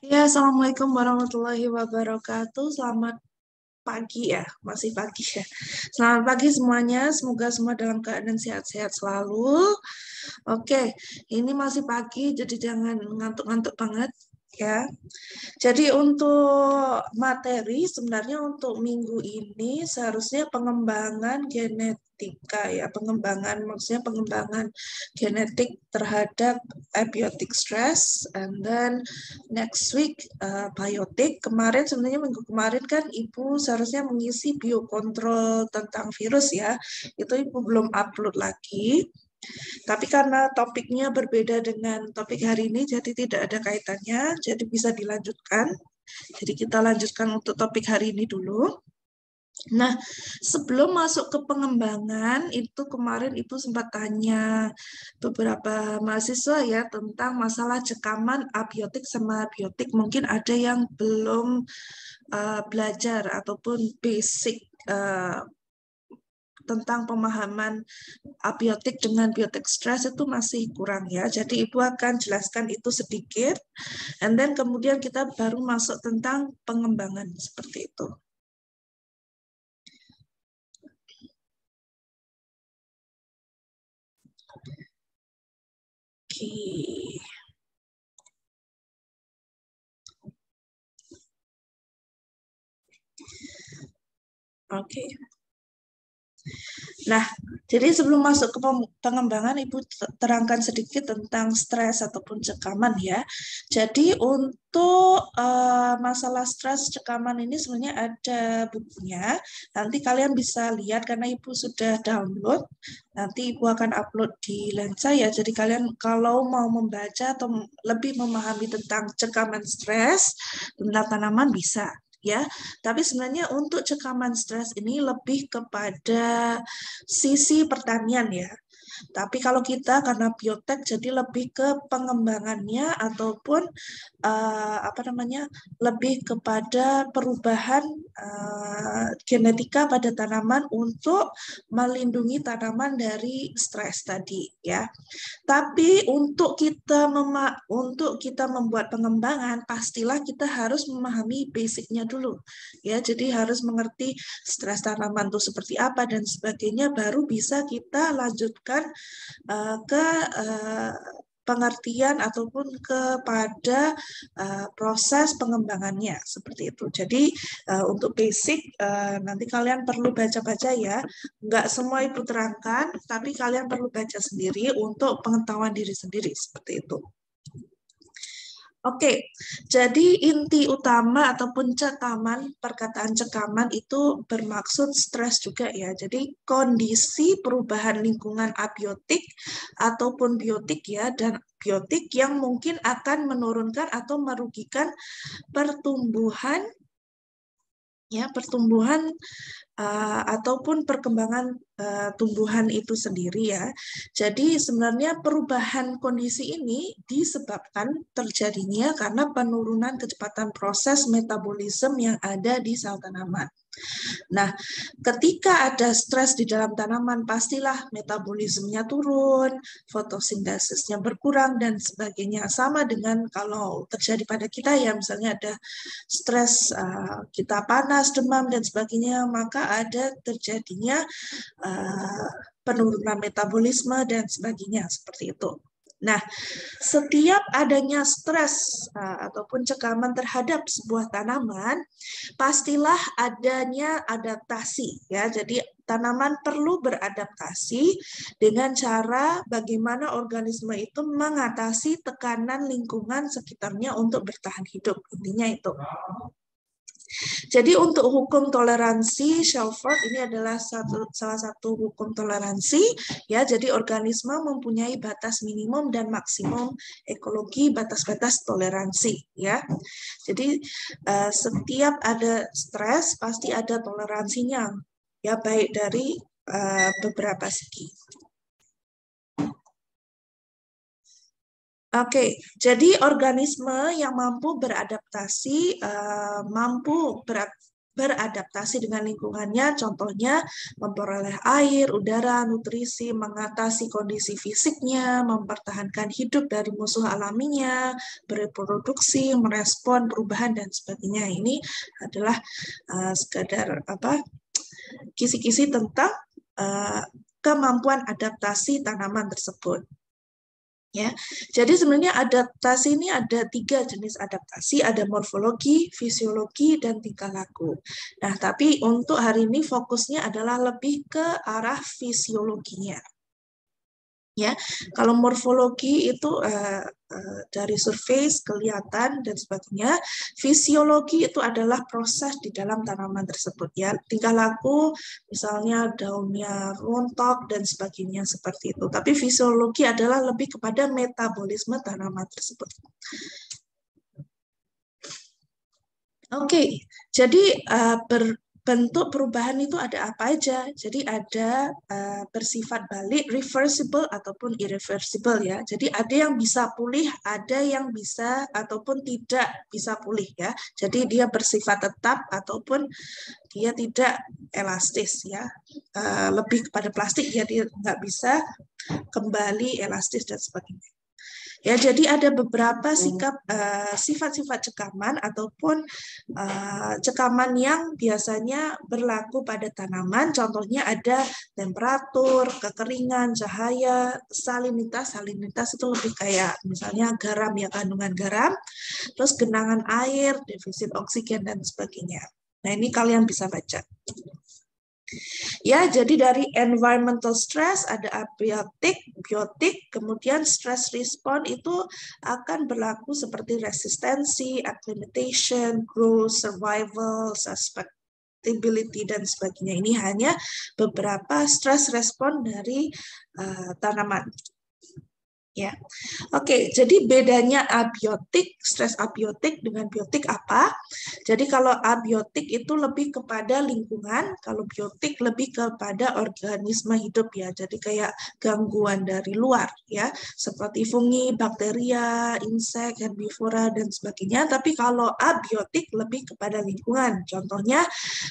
Ya, Assalamualaikum warahmatullahi wabarakatuh. Selamat pagi ya, masih pagi ya. Selamat pagi semuanya, semoga semua dalam keadaan sehat-sehat selalu. Oke, ini masih pagi, jadi jangan ngantuk-ngantuk banget ya. Jadi untuk materi sebenarnya untuk minggu ini seharusnya pengembangan genetika ya, pengembangan maksudnya pengembangan genetik terhadap abiotic stress, and then next week biotik. Kemarin sebenarnya minggu kemarin kan Ibu seharusnya mengisi biokontrol tentang virus ya, itu Ibu belum upload lagi. Tapi karena topiknya berbeda dengan topik hari ini, jadi tidak ada kaitannya, jadi bisa dilanjutkan. Jadi kita lanjutkan untuk topik hari ini dulu. Nah, sebelum masuk ke pengembangan, itu kemarin Ibu sempat tanya beberapa mahasiswa ya tentang masalah cekaman abiotik sama biotik. Mungkin ada yang belum belajar ataupun basic tentang pemahaman abiotik dengan biotik stress itu masih kurang ya. Jadi Ibu akan jelaskan itu sedikit, and then kemudian kita baru masuk tentang pengembangan seperti itu. Oke. Oke. Nah, jadi sebelum masuk ke pengembangan, Ibu terangkan sedikit tentang stres ataupun cekaman ya. Jadi untuk masalah stres cekaman ini sebenarnya ada bukunya. Nanti kalian bisa lihat karena Ibu sudah download. Nanti Ibu akan upload di Lensa ya. Jadi kalian kalau mau membaca atau lebih memahami tentang cekaman stres tentang tanaman bisa ya. Tapi sebenarnya untuk cekaman stres ini lebih kepada sisi pertanian ya. Tapi kalau kita karena biotek jadi lebih ke pengembangannya ataupun apa namanya lebih kepada perubahan genetika pada tanaman untuk melindungi tanaman dari stres tadi ya. Tapi untuk kita membuat pengembangan, pastilah kita harus memahami basicnya dulu, ya. Jadi harus mengerti stres tanaman itu seperti apa dan sebagainya, baru bisa kita lanjutkan ke pengertian ataupun kepada proses pengembangannya seperti itu. Jadi untuk basic nanti kalian perlu baca-baca ya. Nggak semua Ibu terangkan, tapi kalian perlu baca sendiri untuk pengetahuan diri sendiri seperti itu. Oke, jadi inti utama ataupun cekaman, perkataan cekaman itu bermaksud stres juga ya. Jadi kondisi perubahan lingkungan abiotik ataupun biotik ya, dan biotik yang mungkin akan menurunkan atau merugikan pertumbuhan pertumbuhan ataupun perkembangan tumbuhan itu sendiri ya. Jadi sebenarnya perubahan kondisi ini disebabkan terjadinya karena penurunan kecepatan proses metabolisme yang ada di sel tanaman. Nah, ketika ada stres di dalam tanaman, pastilah metabolismenya turun, fotosintesisnya berkurang, dan sebagainya. Sama dengan kalau terjadi pada kita ya, misalnya ada stres, kita panas, demam, dan sebagainya, maka ada terjadinya penurunan metabolisme dan sebagainya, seperti itu. Nah, setiap adanya stres ataupun cekaman terhadap sebuah tanaman, pastilah adanya adaptasi ya. Jadi tanaman perlu beradaptasi dengan cara bagaimana organisme itu mengatasi tekanan lingkungan sekitarnya untuk bertahan hidup. Intinya itu. Jadi untuk hukum toleransi Shelford ini adalah salah satu hukum toleransi ya. Jadi organisme mempunyai batas minimum dan maksimum ekologi, batas-batas toleransi ya. Jadi setiap ada stres pasti ada toleransinya ya, baik dari beberapa segi. Oke, jadi organisme yang mampu beradaptasi, mampu beradaptasi dengan lingkungannya, contohnya memperoleh air, udara, nutrisi, mengatasi kondisi fisiknya, mempertahankan hidup dari musuh alaminya, bereproduksi, merespon perubahan dan sebagainya. Ini adalah sekadar kisi-kisi tentang kemampuan adaptasi tanaman tersebut. Ya, jadi sebenarnya adaptasi ini ada 3 jenis adaptasi, ada morfologi, fisiologi, dan tingkah laku. Nah, tapi untuk hari ini fokusnya adalah lebih ke arah fisiologinya. Ya, kalau morfologi itu dari survei kelihatan dan sebagainya. Fisiologi itu adalah proses di dalam tanaman tersebut ya. Tingkah laku misalnya daunnya rontok dan sebagainya seperti itu. Tapi fisiologi adalah lebih kepada metabolisme tanaman tersebut. Oke, jadi bentuk perubahan itu ada apa aja? Jadi ada bersifat balik, reversible ataupun irreversible ya. Jadi ada yang bisa pulih, ada yang bisa ataupun tidak bisa pulih ya. Jadi dia bersifat tetap ataupun dia tidak elastis ya. Lebih kepada plastik ya, dia nggak bisa kembali elastis dan sebagainya. Ya, jadi ada beberapa sifat-sifat cekaman ataupun cekaman yang biasanya berlaku pada tanaman. Contohnya ada temperatur, kekeringan, cahaya, salinitas. Salinitas itu lebih kayak misalnya garam ya, kandungan garam, terus genangan air, defisit oksigen dan sebagainya. Nah, ini kalian bisa baca. Ya, jadi dari environmental stress ada abiotik, biotik, kemudian stress response itu akan berlaku seperti resistensi, acclimatization, growth, survival, susceptibility dan sebagainya. Ini hanya beberapa stress response dari tanaman. Ya, oke. Jadi bedanya abiotik, stres abiotik dengan biotik apa? Jadi kalau abiotik itu lebih kepada lingkungan, kalau biotik lebih kepada organisme hidup ya. Jadi kayak gangguan dari luar ya, seperti fungi, bakteria, insek, herbivora dan sebagainya. Tapi kalau abiotik lebih kepada lingkungan. Contohnya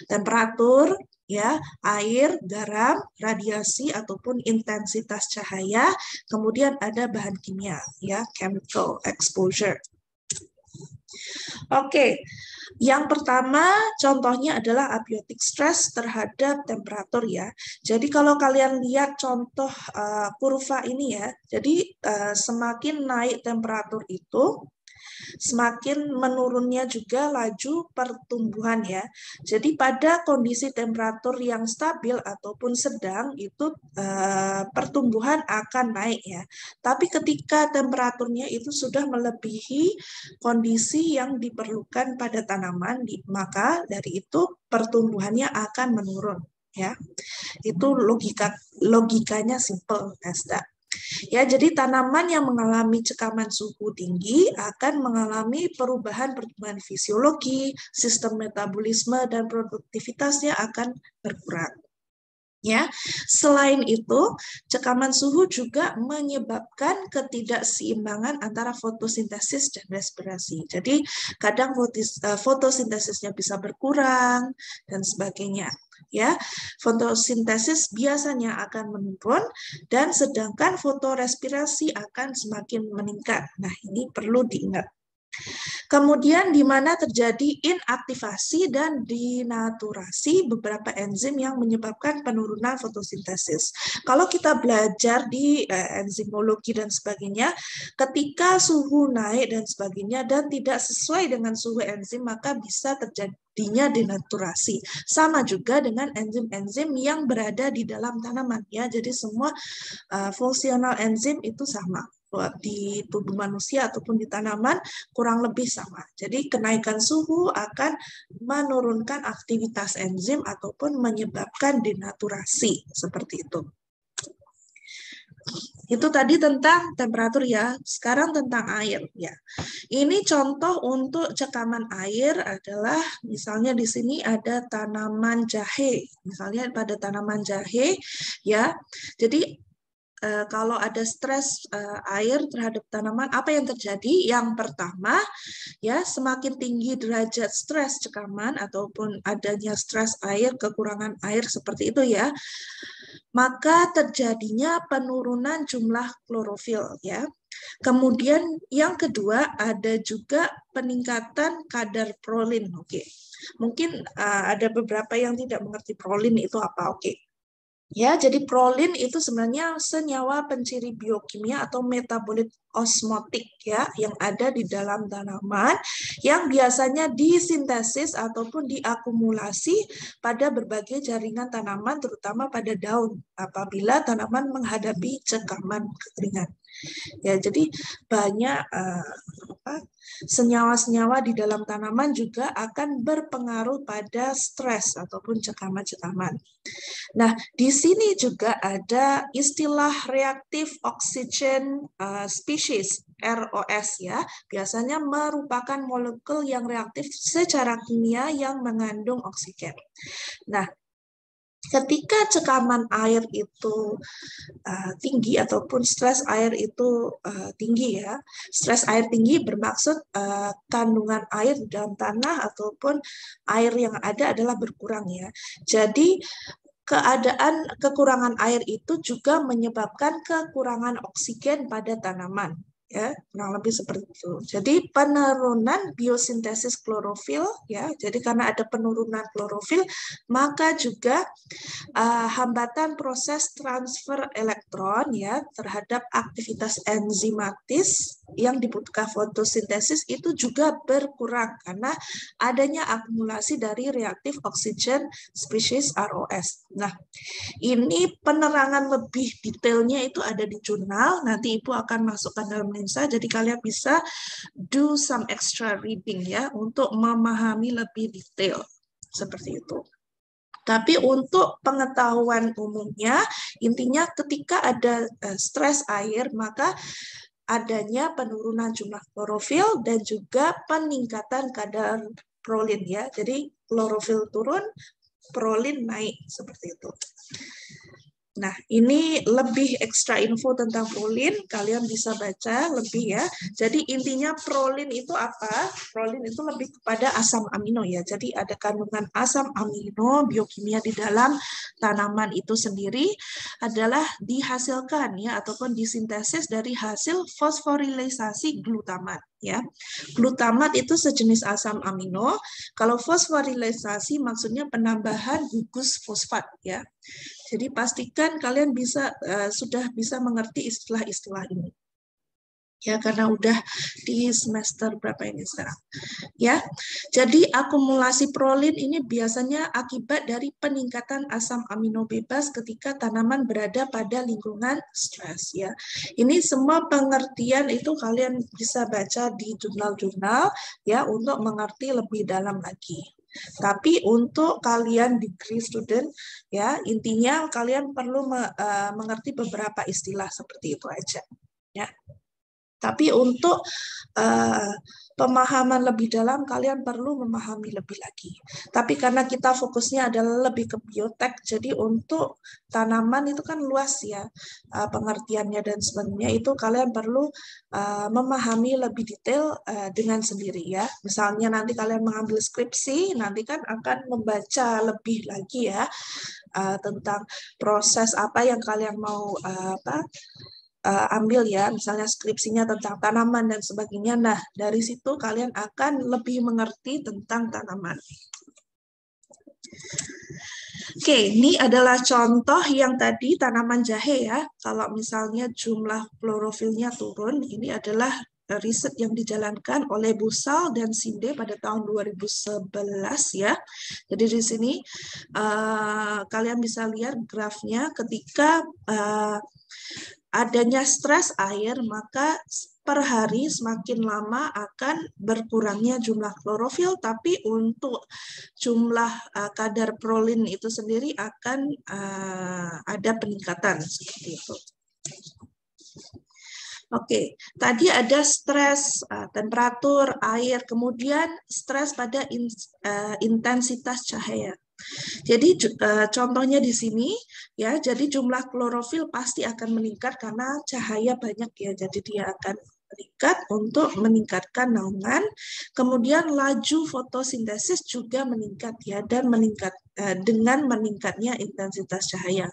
temperatur, ya, air, garam, radiasi ataupun intensitas cahaya, kemudian ada bahan kimia, ya, chemical exposure. Oke, yang pertama contohnya adalah abiotic stress terhadap temperatur ya. Jadi kalau kalian lihat contoh kurva ini ya, jadi semakin naik temperatur itu, semakin menurunnya juga laju pertumbuhan ya. Jadi pada kondisi temperatur yang stabil ataupun sedang itu pertumbuhan akan naik ya. Tapi ketika temperaturnya itu sudah melebihi kondisi yang diperlukan pada tanaman, maka dari itu pertumbuhannya akan menurun ya. Itu logikanya simple as that. Ya, jadi tanaman yang mengalami cekaman suhu tinggi akan mengalami perubahan pertumbuhan fisiologi, sistem metabolisme dan produktivitasnya akan berkurang. Ya, selain itu, cekaman suhu juga menyebabkan ketidakseimbangan antara fotosintesis dan respirasi. Jadi, kadang fotosintesisnya bisa berkurang dan sebagainya. Ya, fotosintesis biasanya akan menurun dan sedangkan fotorespirasi akan semakin meningkat. Nah, ini perlu diingat. Kemudian di mana terjadi inaktivasi dan dinaturasi beberapa enzim yang menyebabkan penurunan fotosintesis. Kalau kita belajar di enzimologi dan sebagainya, ketika suhu naik dan sebagainya dan tidak sesuai dengan suhu enzim, maka bisa terjadinya denaturasi. Sama juga dengan enzim-enzim yang berada di dalam tanaman ya. Jadi semua fungsional enzim itu sama di tubuh manusia ataupun di tanaman kurang lebih sama. Jadi kenaikan suhu akan menurunkan aktivitas enzim ataupun menyebabkan denaturasi seperti itu. Itu tadi tentang temperatur ya. Sekarang tentang air ya. Ini contoh untuk cekaman air adalah misalnya di sini ada tanaman jahe. Misalnya pada tanaman jahe ya. Jadi kalau ada stres air terhadap tanaman, apa yang terjadi? Yang pertama, ya, semakin tinggi derajat stres cekaman ataupun adanya stres air, kekurangan air seperti itu ya, maka terjadinya penurunan jumlah klorofil ya. Kemudian yang kedua ada juga peningkatan kadar prolin. Oke. Mungkin ada beberapa yang tidak mengerti prolin itu apa. Oke. Ya, jadi prolin itu sebenarnya senyawa penciri biokimia atau metabolit osmotik ya yang ada di dalam tanaman yang biasanya disintesis ataupun diakumulasi pada berbagai jaringan tanaman terutama pada daun apabila tanaman menghadapi cekaman kekeringan. Ya, jadi banyak senyawa-senyawa di dalam tanaman juga akan berpengaruh pada stres ataupun cekaman-cekaman. Nah, di sini juga ada istilah reaktif oxygen species, ROS ya. Biasanya merupakan molekul yang reaktif secara kimia yang mengandung oksigen. Nah, ketika cekaman air itu tinggi ataupun stres air itu tinggi ya. Stres air tinggi bermaksud kandungan air di dalam tanah ataupun air yang ada adalah berkurang ya. Jadi keadaan kekurangan air itu juga menyebabkan kekurangan oksigen pada tanaman. Ya, kurang lebih seperti itu. Jadi penurunan biosintesis klorofil ya. Jadi karena ada penurunan klorofil, maka juga hambatan proses transfer elektron ya terhadap aktivitas enzimatis yang dibutuhkan fotosintesis itu juga berkurang karena adanya akumulasi dari reaktif oksigen species ROS. Nah, ini penerangan lebih detailnya itu ada di jurnal, nanti Ibu akan masukkan dalam lensa, jadi kalian bisa do some extra reading ya, untuk memahami lebih detail, seperti itu. Tapi untuk pengetahuan umumnya, intinya ketika ada stres air, maka adanya penurunan jumlah klorofil dan juga peningkatan kadar prolin ya. Jadi klorofil turun, prolin naik seperti itu. Nah, ini lebih ekstra info tentang prolin, kalian bisa baca lebih ya. Jadi intinya prolin itu apa? Prolin itu lebih kepada asam amino ya. Jadi ada kandungan asam amino biokimia di dalam tanaman itu sendiri adalah dihasilkan ya ataupun disintesis dari hasil fosforilisasi glutamat ya. Glutamat itu sejenis asam amino. Kalau fosforilisasi maksudnya penambahan gugus fosfat ya. Jadi pastikan kalian sudah bisa mengerti istilah-istilah ini. Ya, karena udah di semester berapa ini sekarang. Ya. Jadi akumulasi prolin ini biasanya akibat dari peningkatan asam amino bebas ketika tanaman berada pada lingkungan stres ya. Ini semua pengertian itu kalian bisa baca di jurnal-jurnal ya untuk mengerti lebih dalam lagi. Tapi untuk kalian degree student ya intinya kalian perlu mengerti beberapa istilah seperti itu aja ya. Tapi untuk pemahaman lebih dalam kalian perlu memahami lebih lagi. Tapi karena kita fokusnya adalah lebih ke biotek, jadi untuk tanaman itu kan luas ya pengertiannya dan sebagainya, itu kalian perlu memahami lebih detail dengan sendiri ya. Misalnya nanti kalian mengambil skripsi, nanti kan akan membaca lebih lagi ya tentang proses apa yang kalian mau ambil ya, misalnya skripsinya tentang tanaman dan sebagainya. Nah, dari situ kalian akan lebih mengerti tentang tanaman. Oke, ini adalah contoh yang tadi tanaman jahe ya. Kalau misalnya jumlah klorofilnya turun, ini adalah riset yang dijalankan oleh Busal dan Sinde pada tahun 2011 ya. Jadi di sini kalian bisa lihat grafnya ketika adanya stres air, maka per hari semakin lama akan berkurangnya jumlah klorofil, tapi untuk jumlah kadar prolin itu sendiri akan ada peningkatan seperti itu. Oke, tadi ada stres temperatur air, kemudian stres pada intensitas cahaya. Jadi contohnya di sini ya, jadi jumlah klorofil pasti akan meningkat karena cahaya banyak ya. Jadi dia akan meningkat untuk meningkatkan naungan. Kemudian laju fotosintesis juga meningkat ya, dan meningkat dengan meningkatnya intensitas cahaya.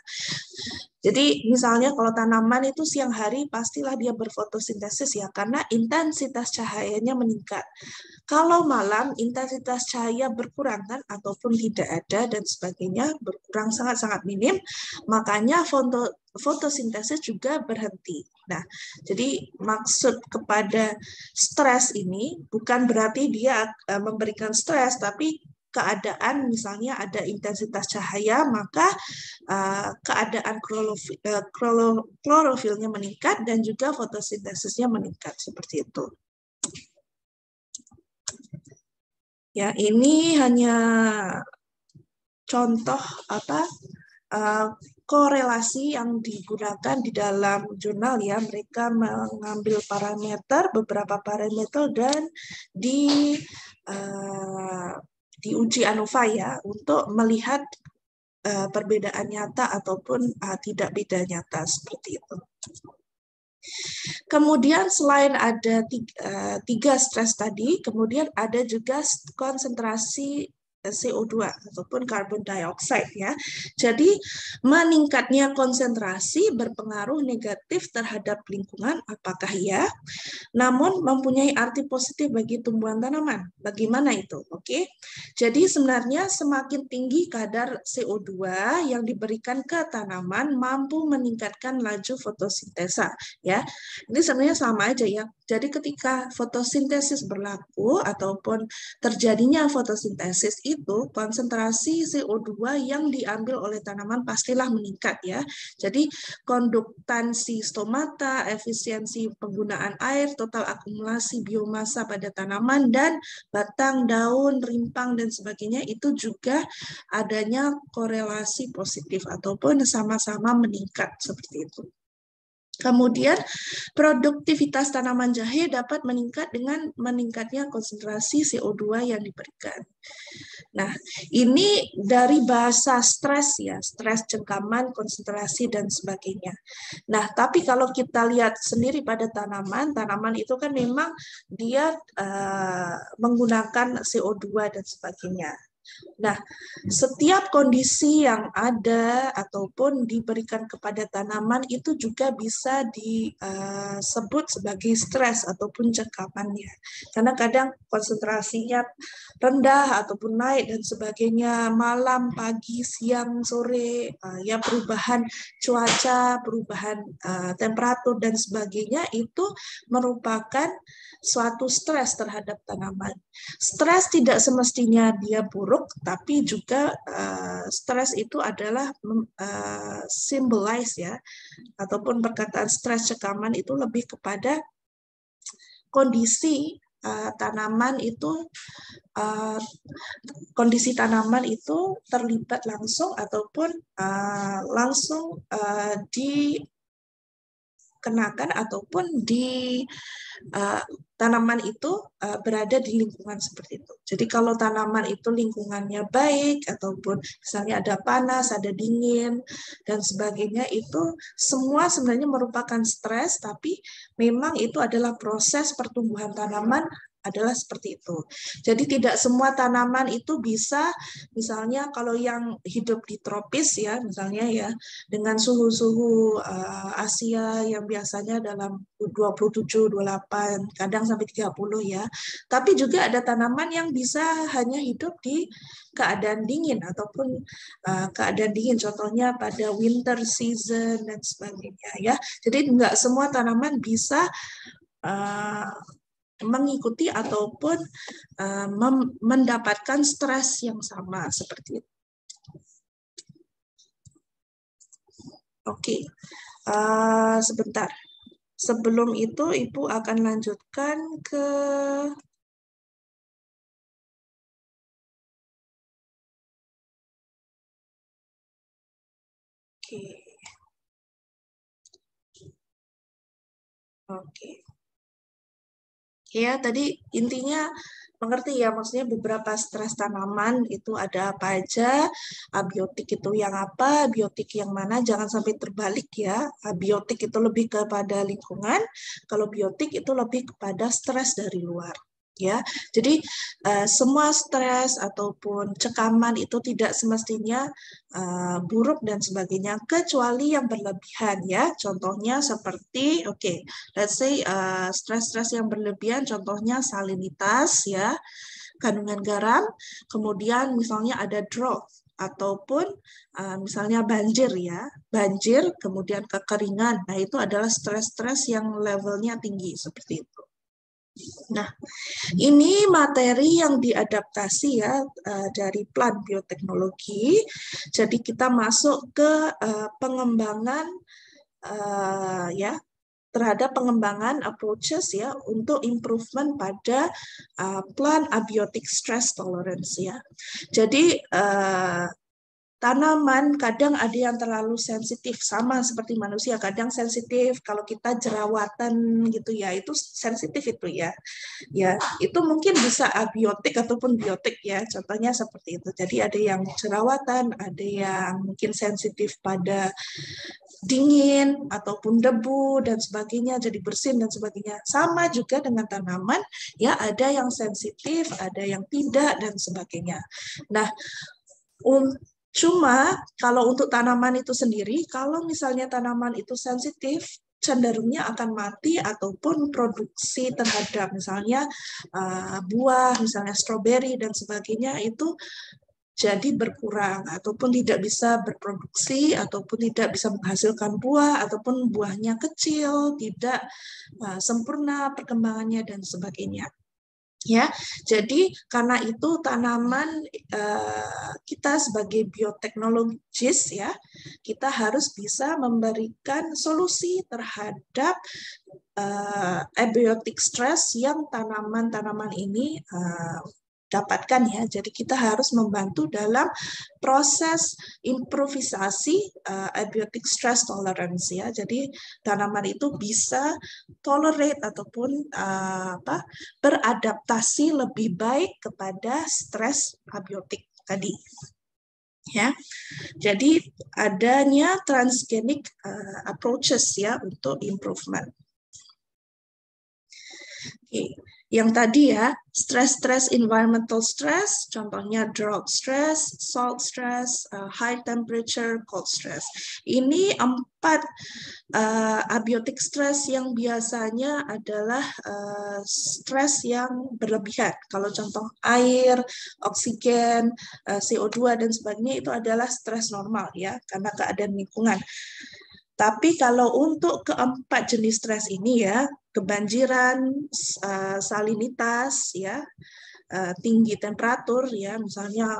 Jadi misalnya kalau tanaman itu siang hari pastilah dia berfotosintesis ya, karena intensitas cahayanya meningkat. Kalau malam intensitas cahaya berkurang kan, ataupun tidak ada dan sebagainya, berkurang sangat-sangat minim, makanya fotosintesis juga berhenti. Nah, jadi maksud kepada stres ini bukan berarti dia memberikan stres, tapi keadaan misalnya ada intensitas cahaya, maka keadaan klorofilnya meningkat dan juga fotosintesisnya meningkat, seperti itu. Ya, ini hanya contoh korelasi yang digunakan di dalam jurnal ya. Mereka mengambil beberapa parameter dan diuji ANOVA ya, untuk melihat perbedaan nyata ataupun tidak beda nyata, seperti itu. Kemudian selain ada tiga stres tadi, kemudian ada juga konsentrasi CO2 ataupun carbon dioxide ya. Jadi meningkatnya konsentrasi berpengaruh negatif terhadap lingkungan, apakah ya? Namun mempunyai arti positif bagi tumbuhan tanaman. Bagaimana itu? Oke. Jadi sebenarnya semakin tinggi kadar CO2 yang diberikan ke tanaman mampu meningkatkan laju fotosintesa ya. Ini sebenarnya sama aja ya. Jadi ketika fotosintesis berlaku ataupun terjadinya fotosintesis itu, konsentrasi CO2 yang diambil oleh tanaman pastilah meningkat ya. Jadi konduktansi stomata, efisiensi penggunaan air, total akumulasi biomasa pada tanaman dan batang, daun, rimpang dan sebagainya itu juga adanya korelasi positif ataupun sama-sama meningkat, seperti itu. Kemudian produktivitas tanaman jahe dapat meningkat dengan meningkatnya konsentrasi CO2 yang diberikan. Nah, ini dari bahasa stres ya, stres, cengkaman, konsentrasi dan sebagainya. Nah, tapi kalau kita lihat sendiri pada tanaman itu kan memang dia menggunakan CO2 dan sebagainya. Nah, setiap kondisi yang ada ataupun diberikan kepada tanaman itu juga bisa disebut sebagai stres ataupun cengkamannya. Karena kadang konsentrasinya rendah ataupun naik dan sebagainya, malam, pagi, siang, sore, ya perubahan cuaca, perubahan temperatur dan sebagainya itu merupakan suatu stres terhadap tanaman. Stres tidak semestinya dia buruk, tapi juga stres itu adalah symbolize ya, ataupun perkataan stres cengkaman itu lebih kepada kondisi tanaman itu terlibat langsung ataupun langsung dikenakan ataupun di tanaman itu berada di lingkungan seperti itu. Jadi kalau tanaman itu lingkungannya baik ataupun misalnya ada panas, ada dingin dan sebagainya, itu semua sebenarnya merupakan stres, tapi memang itu adalah proses pertumbuhan tanaman adalah seperti itu. Jadi tidak semua tanaman itu bisa, misalnya kalau yang hidup di tropis ya, misalnya ya, dengan suhu-suhu Asia yang biasanya dalam 27, 28, kadang sampai 30 ya. Tapi juga ada tanaman yang bisa hanya hidup di keadaan dingin ataupun keadaan dingin, contohnya pada winter season dan sebagainya ya. Jadi enggak semua tanaman bisa mengikuti ataupun mendapatkan stres yang sama seperti itu. Oke, sebentar. Sebelum itu Ibu akan lanjutkan ke Oke. Ya, tadi intinya mengerti ya, maksudnya beberapa stres tanaman itu ada apa aja, abiotik itu yang apa, biotik yang mana, jangan sampai terbalik ya. Abiotik itu lebih kepada lingkungan, kalau biotik itu lebih kepada stres dari luar. Ya, jadi semua stres ataupun cekaman itu tidak semestinya buruk dan sebagainya, kecuali yang berlebihan ya. Contohnya seperti, oke, let's say stres-stres yang berlebihan, contohnya salinitas ya, kandungan garam, kemudian misalnya ada drought ataupun misalnya banjir ya, banjir, kemudian kekeringan. Nah, itu adalah stres-stres yang levelnya tinggi seperti itu. Nah, ini materi yang diadaptasi ya dari plant bioteknologi. Jadi kita masuk ke pengembangan ya, terhadap pengembangan approaches ya untuk improvement pada plant abiotic stress tolerance ya. Jadi tanaman kadang ada yang terlalu sensitif, sama seperti manusia, kadang sensitif kalau kita jerawatan gitu ya, itu sensitif itu ya. Ya, itu mungkin bisa abiotik ataupun biotik ya, contohnya seperti itu. Jadi ada yang jerawatan, ada yang mungkin sensitif pada dingin ataupun debu dan sebagainya, jadi bersin dan sebagainya. Sama juga dengan tanaman, ya ada yang sensitif, ada yang tidak dan sebagainya. Nah, cuma kalau untuk tanaman itu sendiri, kalau misalnya tanaman itu sensitif, cenderungnya akan mati ataupun produksi terhadap misalnya buah, misalnya stroberi dan sebagainya itu jadi berkurang ataupun tidak bisa berproduksi ataupun tidak bisa menghasilkan buah ataupun buahnya kecil, tidak sempurna perkembangannya dan sebagainya. Ya, jadi karena itu tanaman kita sebagai bioteknologis ya, kita harus bisa memberikan solusi terhadap abiotic stress yang tanaman-tanaman ini dapatkan ya. Jadi kita harus membantu dalam proses improvisasi abiotic stress tolerance ya. Jadi tanaman itu bisa tolerate ataupun beradaptasi lebih baik kepada stres abiotik tadi. Ya, jadi adanya transgenic approaches ya untuk improvement. Oke. Yang tadi ya, stress environmental stress, contohnya drought stress, salt stress, high temperature, cold stress. Ini 4 abiotic stress yang biasanya adalah stres yang berlebihan. Kalau contoh air, oksigen, CO2 dan sebagainya itu adalah stres normal ya, karena keadaan lingkungan. Tapi kalau untuk keempat jenis stres ini ya, kebanjiran, salinitas ya, tinggi temperatur ya, misalnya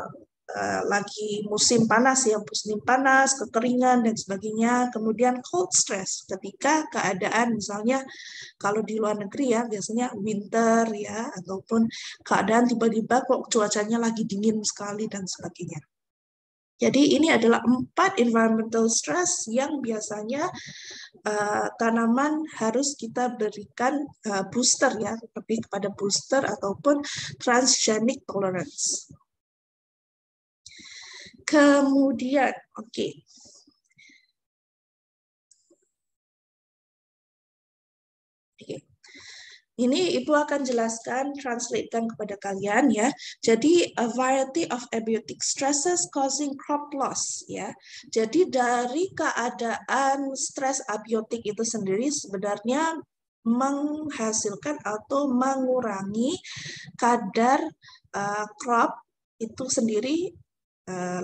lagi musim panas ya, musim panas, kekeringan dan sebagainya. Kemudian cold stress ketika keadaan misalnya kalau di luar negeri ya biasanya winter ya, ataupun keadaan tiba-tiba kok cuacanya lagi dingin sekali dan sebagainya. Jadi ini adalah 4 environmental stress yang biasanya tanaman harus kita berikan booster ya, lebih kepada booster ataupun transgenic tolerance. Kemudian, oke. Ini Ibu akan jelaskan, translatekan kepada kalian ya. Jadi a variety of abiotic stresses causing crop loss ya. Jadi dari keadaan stres abiotik itu sendiri sebenarnya menghasilkan atau mengurangi kadar crop itu sendiri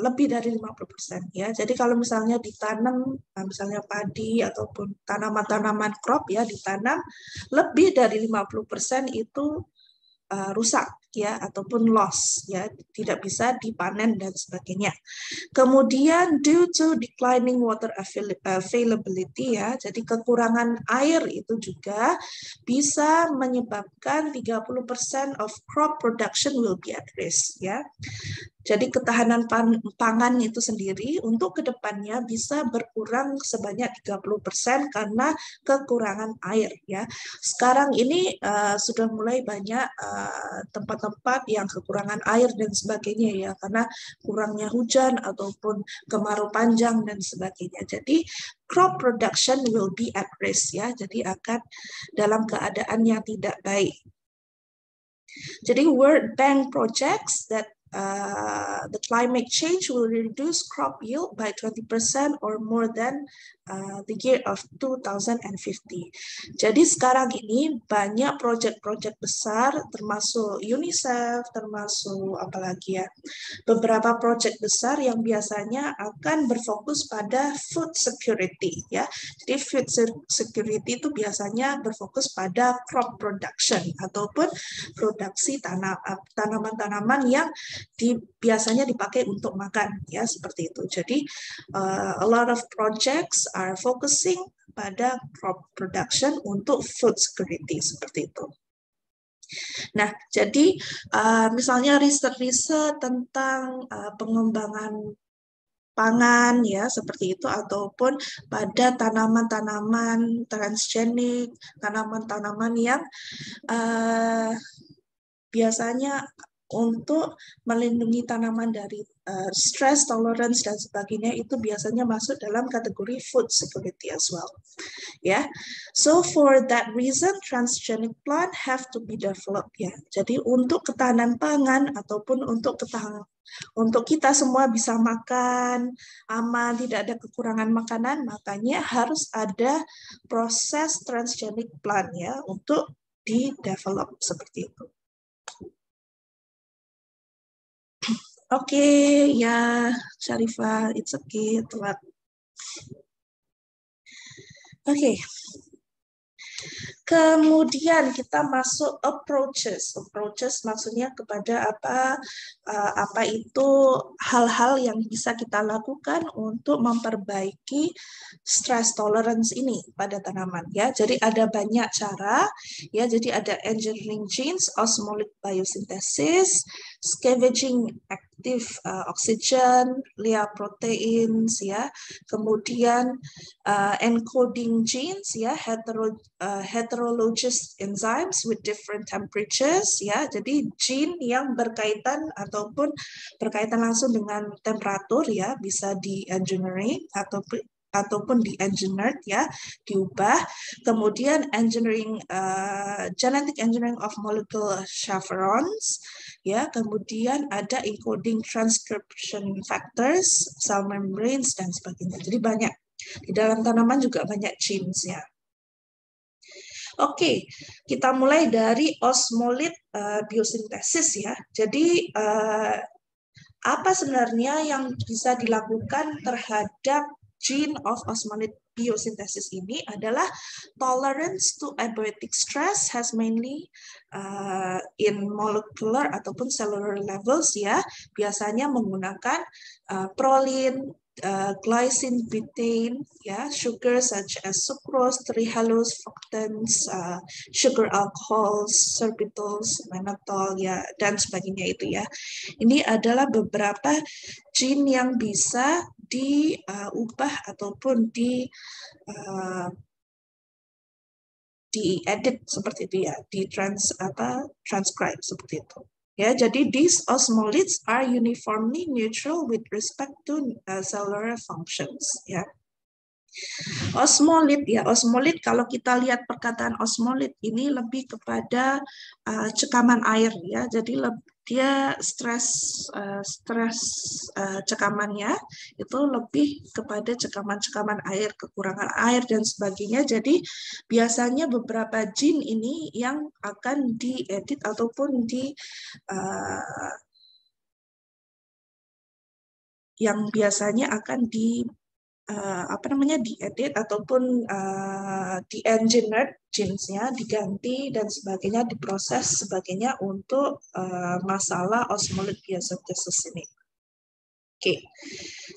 lebih dari 50% ya. Jadi kalau misalnya ditanam misalnya padi ataupun tanaman-tanaman crop ya ditanam lebih dari 50% itu rusak ya ataupun loss ya, tidak bisa dipanen dan sebagainya. Kemudian due to declining water availability ya, jadi kekurangan air itu juga bisa menyebabkan 30% of crop production will be at risk ya. Jadi ketahanan pangan itu sendiri untuk kedepannya bisa berkurang sebanyak 30% karena kekurangan air ya. Sekarang ini sudah mulai banyak tempat-tempat yang kekurangan air dan sebagainya ya, karena kurangnya hujan ataupun kemarau panjang dan sebagainya. Jadi crop production will be at risk ya. Jadi akan dalam keadaan yang tidak baik. Jadi World Bank projects that the climate change will reduce crop yield by 20% or more than the year of 2050. Jadi sekarang ini banyak proyek-proyek besar termasuk UNICEF, termasuk apalagi ya, beberapa proyek besar yang biasanya akan berfokus pada food security ya. Jadi food security itu biasanya berfokus pada crop production ataupun produksi tanaman-tanaman yang biasanya dipakai untuk makan ya, seperti itu. Jadi a lot of projects are focusing pada crop production untuk food security seperti itu. Nah, jadi misalnya riset-riset tentang pengembangan pangan ya seperti itu, ataupun pada tanaman-tanaman transgenik, tanaman-tanaman yang biasanya untuk melindungi tanaman dari stress tolerance dan sebagainya, itu biasanya masuk dalam kategori food security as well. Ya, so for that reason transgenic plant have to be developed ya. Jadi untuk ketahanan pangan ataupun untuk kita semua bisa makan aman, tidak ada kekurangan makanan, makanya harus ada proses transgenic plant ya untuk di-develop seperti itu. Oke, ya Syarifah, it's okay, telat. Oke. Kemudian kita masuk approaches. Approaches maksudnya kepada apa itu hal-hal yang bisa kita lakukan untuk memperbaiki stress tolerance ini pada tanaman ya. Jadi ada banyak cara ya. Jadi ada engineering genes, osmotic biosynthesis, scavenging active oxygen, Lea proteins ya. Kemudian encoding genes ya, heterologous enzymes with different temperatures ya. Jadi gene yang berkaitan ataupun berkaitan langsung dengan temperatur ya, bisa di engineering ataupun di engineered ya, diubah. Kemudian engineering genetic engineering of molecular chaperones ya. Kemudian ada encoding transcription factors, cell membranes dan sebagainya. Jadi banyak. Di dalam tanaman juga banyak genes-nya. Oke, kita mulai dari osmolit biosintesis ya. Jadi apa sebenarnya yang bisa dilakukan terhadap gene of osmolit biosintesis ini adalah tolerance to abiotic stress has mainly in molecular ataupun cellular levels ya. Biasanya menggunakan proline, glycine, betaine, ya, sugar such as sucrose, trehalose, fructans, sugar alcohols, sorbitols, mannitol, ya, dan sebagainya itu ya. Ini adalah beberapa gene yang bisa diubah ataupun diedit seperti itu ya, transcribe seperti itu. Ya, jadi these osmolites are uniformly neutral with respect to cellular functions. Ya, osmolit ya, osmolit kalau kita lihat perkataan osmolit ini lebih kepada cekaman air ya. Jadi dia stres cekamannya itu lebih kepada cekaman air, kekurangan air dan sebagainya. Jadi biasanya beberapa gene ini yang akan diedit ataupun yang biasanya akan diedit ataupun di-engineered genes-nya, diganti dan sebagainya, diproses sebagainya untuk masalah osmolit biosynthesis ini. Oke,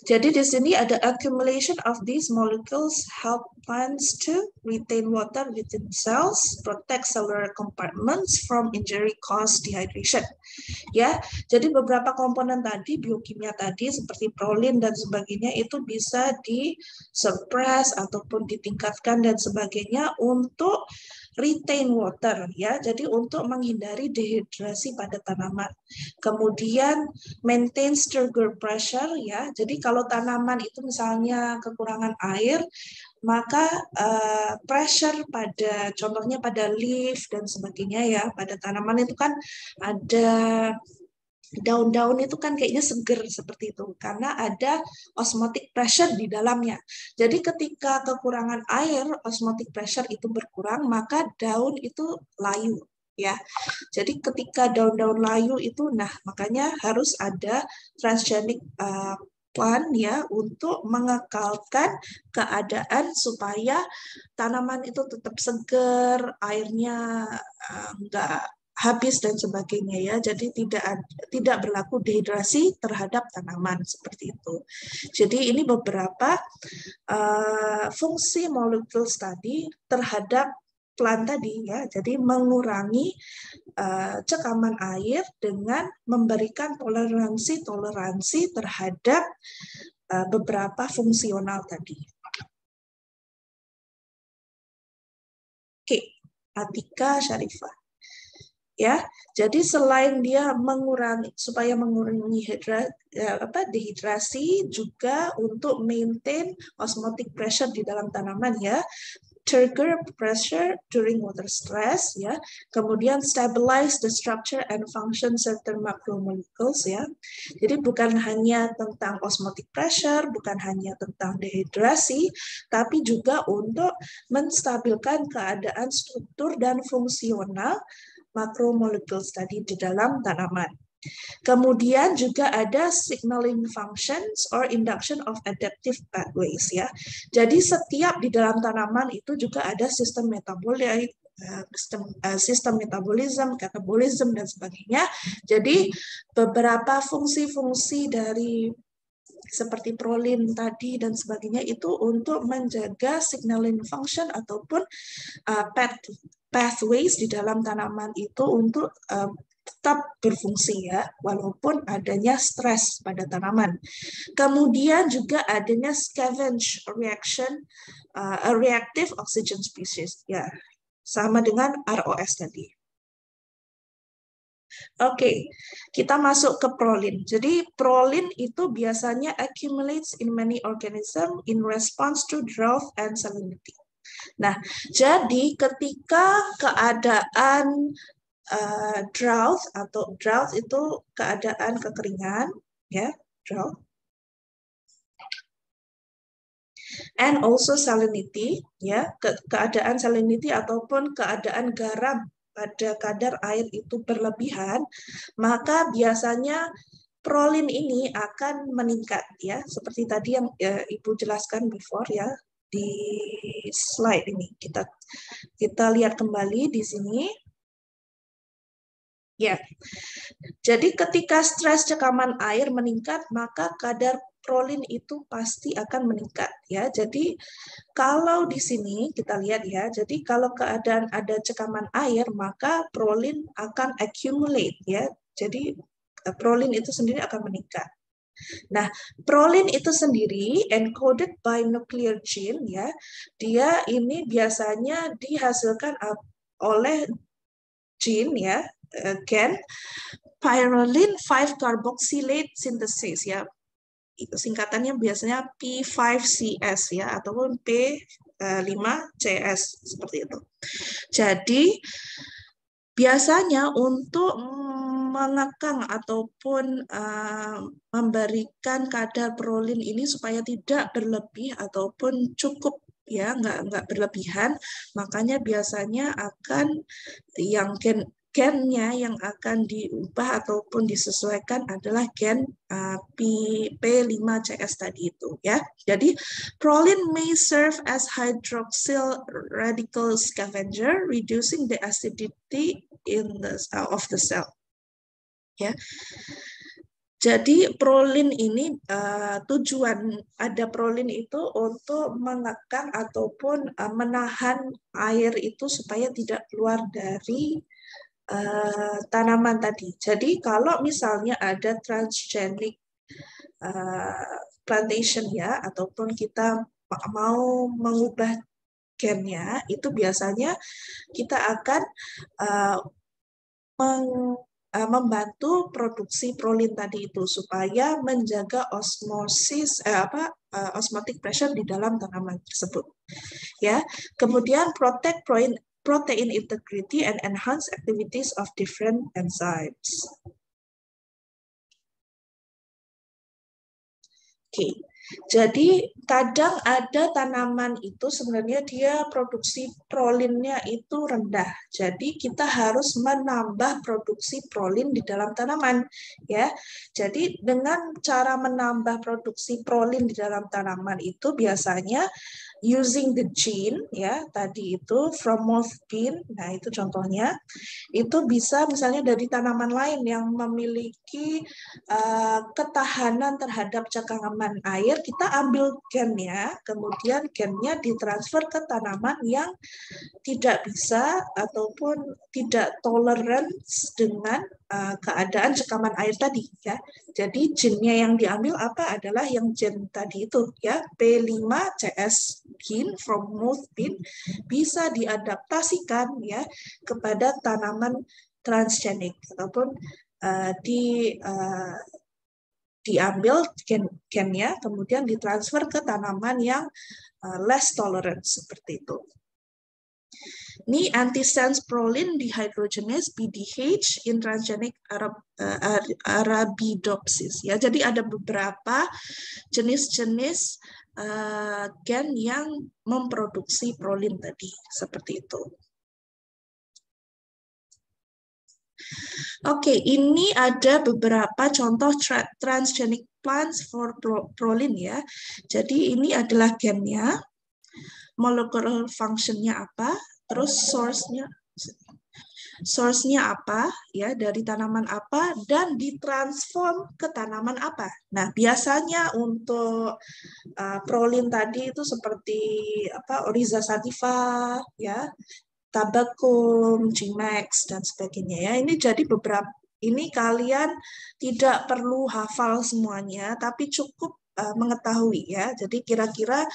jadi di sini ada accumulation of these molecules help plants to retain water within cells, protect cellular compartments from injury caused dehydration. Ya, jadi beberapa komponen tadi biokimia tadi seperti prolin dan sebagainya itu bisa disuppress ataupun ditingkatkan dan sebagainya untuk retain water ya. Jadi untuk menghindari dehidrasi pada tanaman. Kemudian maintain sugar pressure ya. Jadi kalau tanaman itu misalnya kekurangan air, maka pressure pada contohnya pada leaf dan sebagainya ya, pada tanaman itu kan ada daun-daun itu kan kayaknya seger seperti itu karena ada osmotic pressure di dalamnya. Jadi ketika kekurangan air, osmotic pressure itu berkurang, maka daun itu layu ya. Jadi ketika daun-daun layu itu, nah makanya harus ada transgenic plant ya untuk mengekalkan keadaan supaya tanaman itu tetap segar, airnya enggak habis dan sebagainya ya. Jadi tidak berlaku dehidrasi terhadap tanaman seperti itu. Jadi ini beberapa fungsi molekul tadi terhadap plant tadi ya. Jadi mengurangi cekaman air dengan memberikan toleransi terhadap beberapa fungsional tadi. Oke, Atika Syarifah. Ya, jadi selain dia supaya mengurangi dehidrasi juga untuk maintain osmotic pressure di dalam tanaman ya, trigger pressure during water stress ya, kemudian stabilize the structure and function certain macromolecules ya. Jadi bukan hanya tentang osmotic pressure, bukan hanya tentang dehidrasi, tapi juga untuk menstabilkan keadaan struktur dan fungsional macromolecules tadi di dalam tanaman. Kemudian juga ada signaling functions or induction of adaptive pathways ya. Jadi setiap di dalam tanaman itu juga ada sistem metabolit, sistem metabolisme, katabolisme dan sebagainya. Jadi beberapa fungsi-fungsi dari seperti prolin tadi dan sebagainya itu untuk menjaga signaling function ataupun pathways di dalam tanaman itu untuk tetap berfungsi ya, walaupun adanya stres pada tanaman. Kemudian juga adanya scavenge reaction, reactive oxygen species ya, sama dengan ROS tadi. Oke, kita masuk ke prolin. Jadi prolin itu biasanya accumulates in many organisms in response to drought and salinity. Nah, jadi ketika keadaan drought atau drought itu keadaan kekeringan, ya, drought, and also salinity, ya, keadaan salinity ataupun keadaan garam pada kadar air itu berlebihan, maka biasanya prolin ini akan meningkat ya, seperti tadi yang Ibu jelaskan before ya di slide ini. Kita lihat kembali di sini. Ya, jadi ketika stres cekaman air meningkat, maka kadar prolin itu pasti akan meningkat ya. Jadi kalau di sini kita lihat ya, jadi kalau keadaan ada cekaman air, maka prolin akan accumulate ya. Jadi prolin itu sendiri akan meningkat. Nah, prolin itu sendiri encoded by nuclear gene ya. Dia ini biasanya dihasilkan oleh gene ya, gen pyrrolin 5-carboxylate synthesis ya. Itu singkatannya biasanya P5CS ya ataupun P5CS seperti itu. Jadi biasanya untuk mengekang ataupun memberikan kadar prolin ini supaya tidak berlebih ataupun cukup ya, nggak berlebihan, makanya biasanya akan yang gennya yang akan diubah ataupun disesuaikan adalah gen P5CS tadi itu ya. Jadi prolin may serve as hydroxyl radical scavenger, reducing the acidity of the cell. Ya. Jadi prolin ini tujuan ada prolin itu untuk mengekang ataupun menahan air itu supaya tidak keluar dari tanaman tadi. Jadi kalau misalnya ada transgenic plantation ya, ataupun kita mau mengubah gennya, itu biasanya kita akan uh, membantu produksi prolin tadi itu supaya menjaga osmosis osmotic pressure di dalam tanaman tersebut ya. Kemudian protect protein integrity and enhance activities of different enzymes. Oke. Jadi kadang ada tanaman itu sebenarnya dia produksi prolinnya itu rendah. Jadi kita harus menambah produksi prolin di dalam tanaman ya. Jadi dengan cara menambah produksi prolin di dalam tanaman itu biasanya using the gene ya tadi itu from moth bean. Nah, itu contohnya. Itu bisa misalnya dari tanaman lain yang memiliki ketahanan terhadap cakaman air, kita ambil gennya, kemudian gennya ditransfer ke tanaman yang tidak bisa ataupun tidak tolerance dengan keadaan cekaman air tadi ya. Jadi gennya yang diambil apa adalah yang gen tadi itu ya, P5CS gene from moth bean bisa diadaptasikan ya kepada tanaman transgenic ataupun diambil gennya kemudian ditransfer ke tanaman yang less tolerant seperti itu. Ini antisense prolin dehydrogenase BDH in transgenic Arabidopsis ya. Jadi ada beberapa jenis-jenis gen yang memproduksi prolin tadi seperti itu. Oke, ini ada beberapa contoh transgenic plants for prolin ya. Jadi ini adalah gennya, molecular function-nya apa, terus source-nya apa ya, dari tanaman apa, dan ditransform ke tanaman apa. Nah, biasanya untuk prolin tadi itu seperti Oryza sativa ya, Tabacum, G-Max, dan sebagainya ya. Ini jadi beberapa, ini kalian tidak perlu hafal semuanya, tapi cukup mengetahui ya. Jadi kira-kira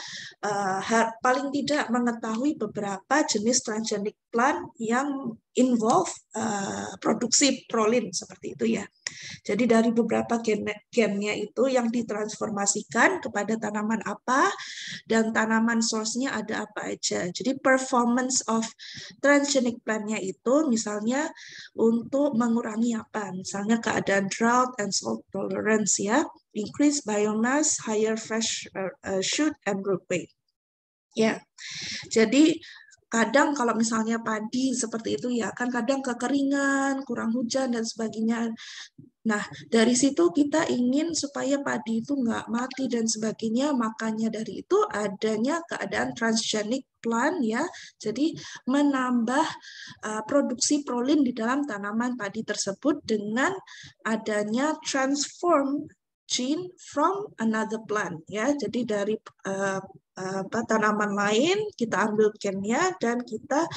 paling tidak mengetahui beberapa jenis transgenic plant yang involve produksi prolin seperti itu ya. Jadi dari beberapa gennya itu yang ditransformasikan kepada tanaman apa dan tanaman source-nya ada apa aja. Jadi performance of transgenic plant-nya itu misalnya untuk mengurangi apa? Misalnya keadaan drought and salt tolerance ya, increase biomass, higher fresh shoot and root weight. Ya, jadi kadang kalau misalnya padi seperti itu ya kan kadang kekeringan, kurang hujan dan sebagainya. Nah, dari situ kita ingin supaya padi itu nggak mati dan sebagainya, makanya dari itu adanya keadaan transgenic plant ya, jadi menambah produksi prolin di dalam tanaman padi tersebut dengan adanya transform gene from another plant ya, jadi dari tanaman lain kita ambil gennya dan kita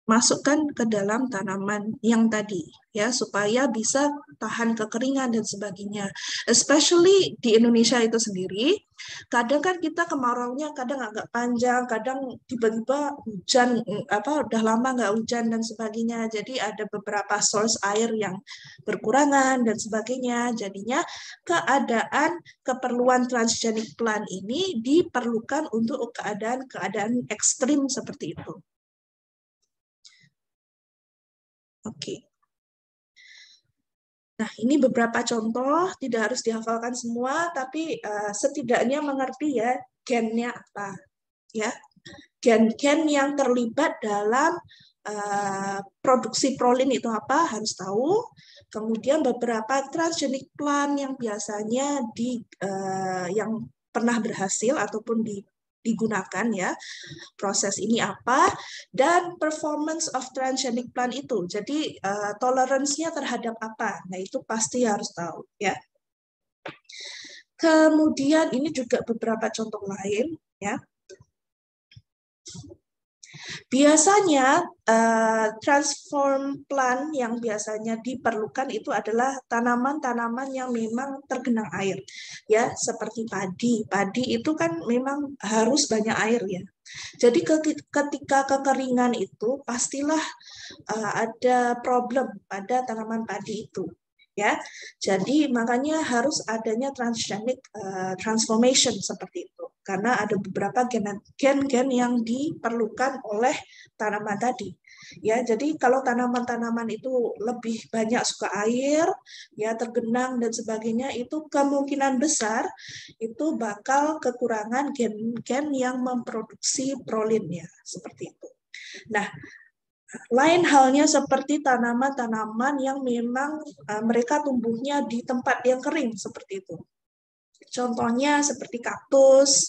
masukkan ke dalam tanaman yang tadi ya supaya bisa tahan kekeringan dan sebagainya. Especially di Indonesia itu sendiri, kadang kan kita kemaraunya kadang agak panjang, kadang tiba-tiba hujan udah lama nggak hujan dan sebagainya. Jadi ada beberapa source air yang berkurangan dan sebagainya. Jadinya keadaan keperluan transgenic plant ini diperlukan untuk keadaan ekstrim seperti itu. Oke. Nah, ini beberapa contoh, tidak harus dihafalkan semua, tapi setidaknya mengerti ya gennya apa. Ya, gen-gen yang terlibat dalam produksi prolin itu apa harus tahu. Kemudian beberapa transgenic plant yang biasanya yang pernah berhasil ataupun digunakan ya. Proses ini apa, dan performance of transgenic plant itu. Jadi toleransinya terhadap apa? Nah, itu pasti harus tahu ya. Kemudian ini juga beberapa contoh lain ya. Biasanya transform plant yang biasanya diperlukan itu adalah tanaman-tanaman yang memang tergenang air, ya, seperti padi. Padi itu kan memang harus banyak air ya. Jadi ketika kekeringan itu pastilah ada problem pada tanaman padi itu. Ya, jadi makanya harus adanya transgenic transformation seperti itu, karena ada beberapa gen-gen yang diperlukan oleh tanaman tadi. Ya, jadi kalau tanaman-tanaman itu lebih banyak suka air, ya tergenang dan sebagainya, itu kemungkinan besar itu bakal kekurangan gen-gen yang memproduksi prolin ya, seperti itu. Nah, lain halnya seperti tanaman-tanaman yang memang mereka tumbuhnya di tempat yang kering seperti itu. Contohnya seperti kaktus,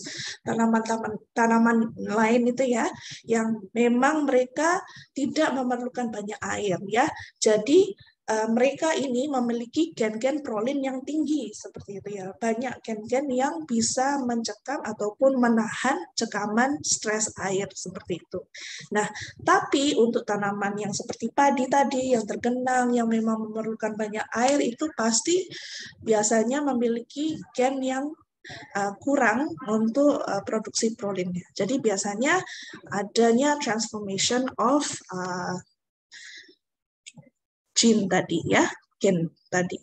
tanaman lain itu ya, yang memang mereka tidak memerlukan banyak air ya. Jadi mereka ini memiliki gen-gen prolin yang tinggi seperti itu ya. Banyak gen-gen yang bisa mencekam ataupun menahan cekaman stres air seperti itu. Nah, tapi untuk tanaman yang seperti padi tadi yang tergenang, yang memang memerlukan banyak air, itu pasti biasanya memiliki gen yang kurang untuk produksi prolinnya. Jadi biasanya adanya transformation of gene tadi ya, gen tadi.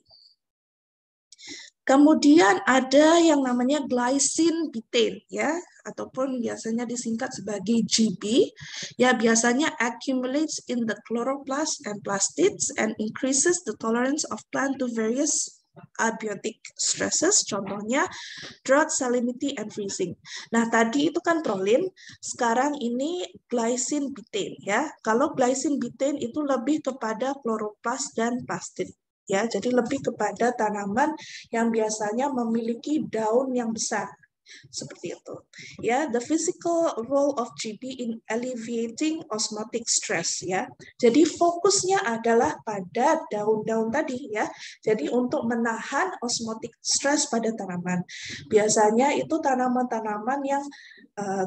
Kemudian ada yang namanya glycine betaine ya, ataupun biasanya disingkat sebagai GB. Ya, biasanya accumulates in the chloroplast and plastids and increases the tolerance of plant to various abiotic stresses, contohnya drought, salinity, and freezing. Nah, tadi itu kan prolin, sekarang ini glycine betaine ya. Kalau glycine betaine itu lebih kepada chloroplast dan plastid. Ya, jadi lebih kepada tanaman yang biasanya memiliki daun yang besar. Seperti itu. Ya, the physical role of GB in alleviating osmotic stress ya. Jadi fokusnya adalah pada daun-daun tadi ya. Jadi untuk menahan osmotic stress pada tanaman. Biasanya itu tanaman-tanaman yang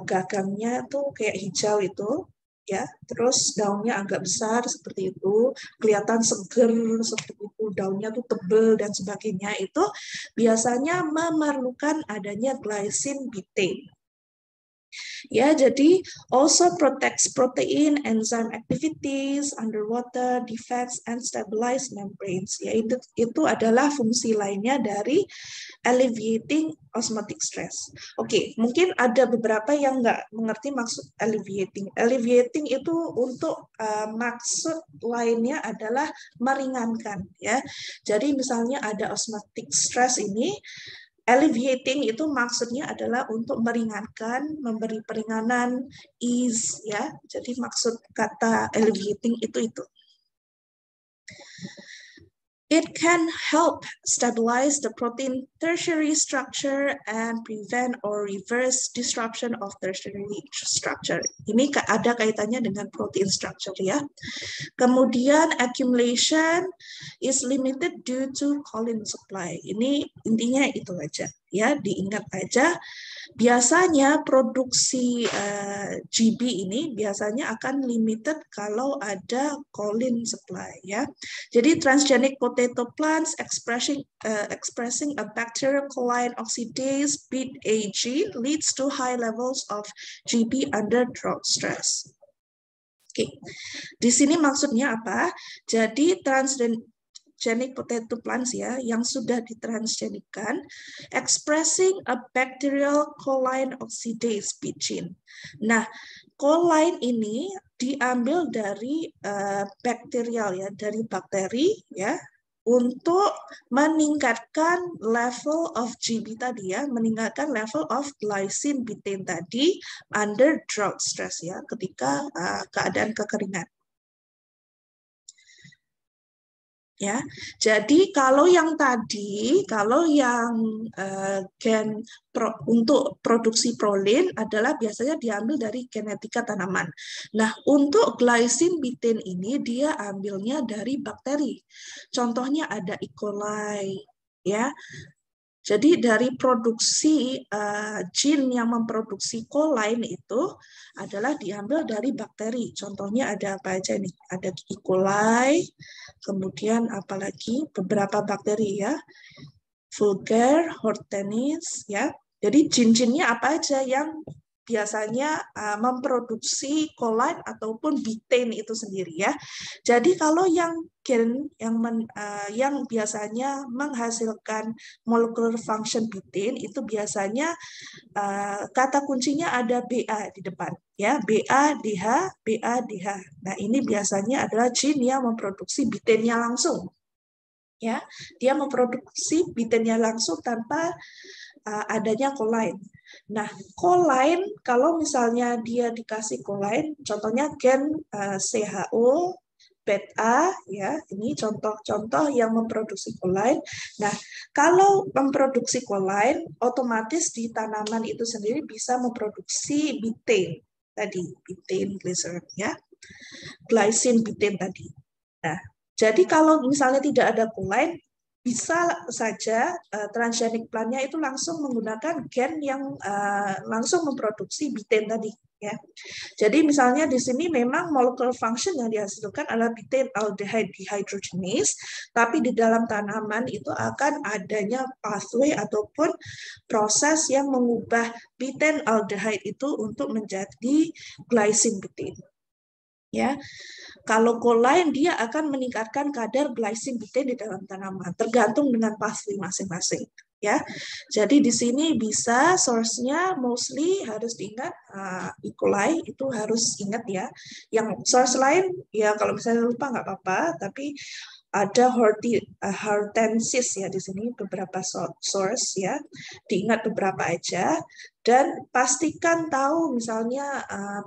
gagangnya tuh kayak hijau itu ya, terus daunnya agak besar seperti itu, kelihatan seger seperti itu, daunnya tuh tebal dan sebagainya, itu biasanya memerlukan adanya glycine betaine. Ya, jadi also protects protein, enzyme activities, underwater defects, and stabilize membranes. Ya, itu adalah fungsi lainnya dari alleviating osmotic stress. Oke, mungkin ada beberapa yang nggak mengerti maksud alleviating. Alleviating itu untuk maksud lainnya adalah meringankan. Ya, jadi misalnya ada osmotic stress ini, alleviating itu maksudnya adalah untuk meringankan, memberi peringanan, ease ya. Jadi maksud kata alleviating itu. It can help stabilize the protein tertiary structure and prevent or reverse disruption of tertiary structure. Ini ada kaitannya dengan protein structure ya. Kemudian accumulation is limited due to choline supply. Ini intinya itu aja ya, diingat aja. Biasanya produksi GB ini biasanya akan limited kalau ada choline supply ya. Jadi transgenic potato plants expressing a bacterial choline oxidase BAG leads to high levels of GB under drought stress. Oke, di sini maksudnya apa? Jadi transgenic potato plants ya, yang sudah ditransgenikan, expressing a bacterial choline oxidase gene. Nah, choline ini diambil dari bakterial ya, dari bakteri ya, untuk meningkatkan level of GB tadi ya, meningkatkan level of glycine betaine tadi under drought stress ya, ketika keadaan kekeringan. Ya, jadi kalau yang tadi, kalau yang gen untuk produksi prolin adalah biasanya diambil dari genetika tanaman. Nah, untuk glycine betaine ini dia ambilnya dari bakteri. Contohnya ada E. coli, ya. Jadi dari produksi gene yang memproduksi choline itu adalah diambil dari bakteri. Contohnya ada apa aja nih? Ada E. coli, kemudian apalagi beberapa bakteri ya, Vulgar, Hortensis ya. Jadi gene-genenya apa aja yang biasanya memproduksi choline ataupun betaine itu sendiri ya. Jadi kalau yang gen yang biasanya menghasilkan molecular function betaine itu biasanya kata kuncinya ada BA di depan ya, BADH, BADH. Nah, ini biasanya adalah gene yang memproduksi betaine-nya langsung. Ya, dia memproduksi betaine-nya langsung tanpa adanya choline. Nah, choline kalau misalnya dia dikasih choline, contohnya gen CHO, beta ya, ini contoh-contoh yang memproduksi choline. Nah, kalau memproduksi choline, otomatis di tanaman itu sendiri bisa memproduksi betaine tadi, betaine glycerin ya, glycine betaine tadi. Nah, jadi kalau misalnya tidak ada choline, bisa saja transgenic plant-nya itu langsung menggunakan gen yang langsung memproduksi betaine tadi ya. Jadi misalnya di sini memang molecular function yang dihasilkan adalah betaine aldehyde dehydrogenase, tapi di dalam tanaman itu akan adanya pathway ataupun proses yang mengubah betaine aldehyde itu untuk menjadi glycine betaine. Ya, kalau choline dia akan meningkatkan kadar glycine betaine di dalam tanaman, tergantung dengan pathway masing-masing. Ya, jadi di sini bisa source-nya mostly harus diingat E. coli itu harus ingat ya. Yang source lain ya kalau misalnya lupa nggak apa-apa, tapi ada hortensis ya di sini beberapa source ya, diingat beberapa aja dan pastikan tahu misalnya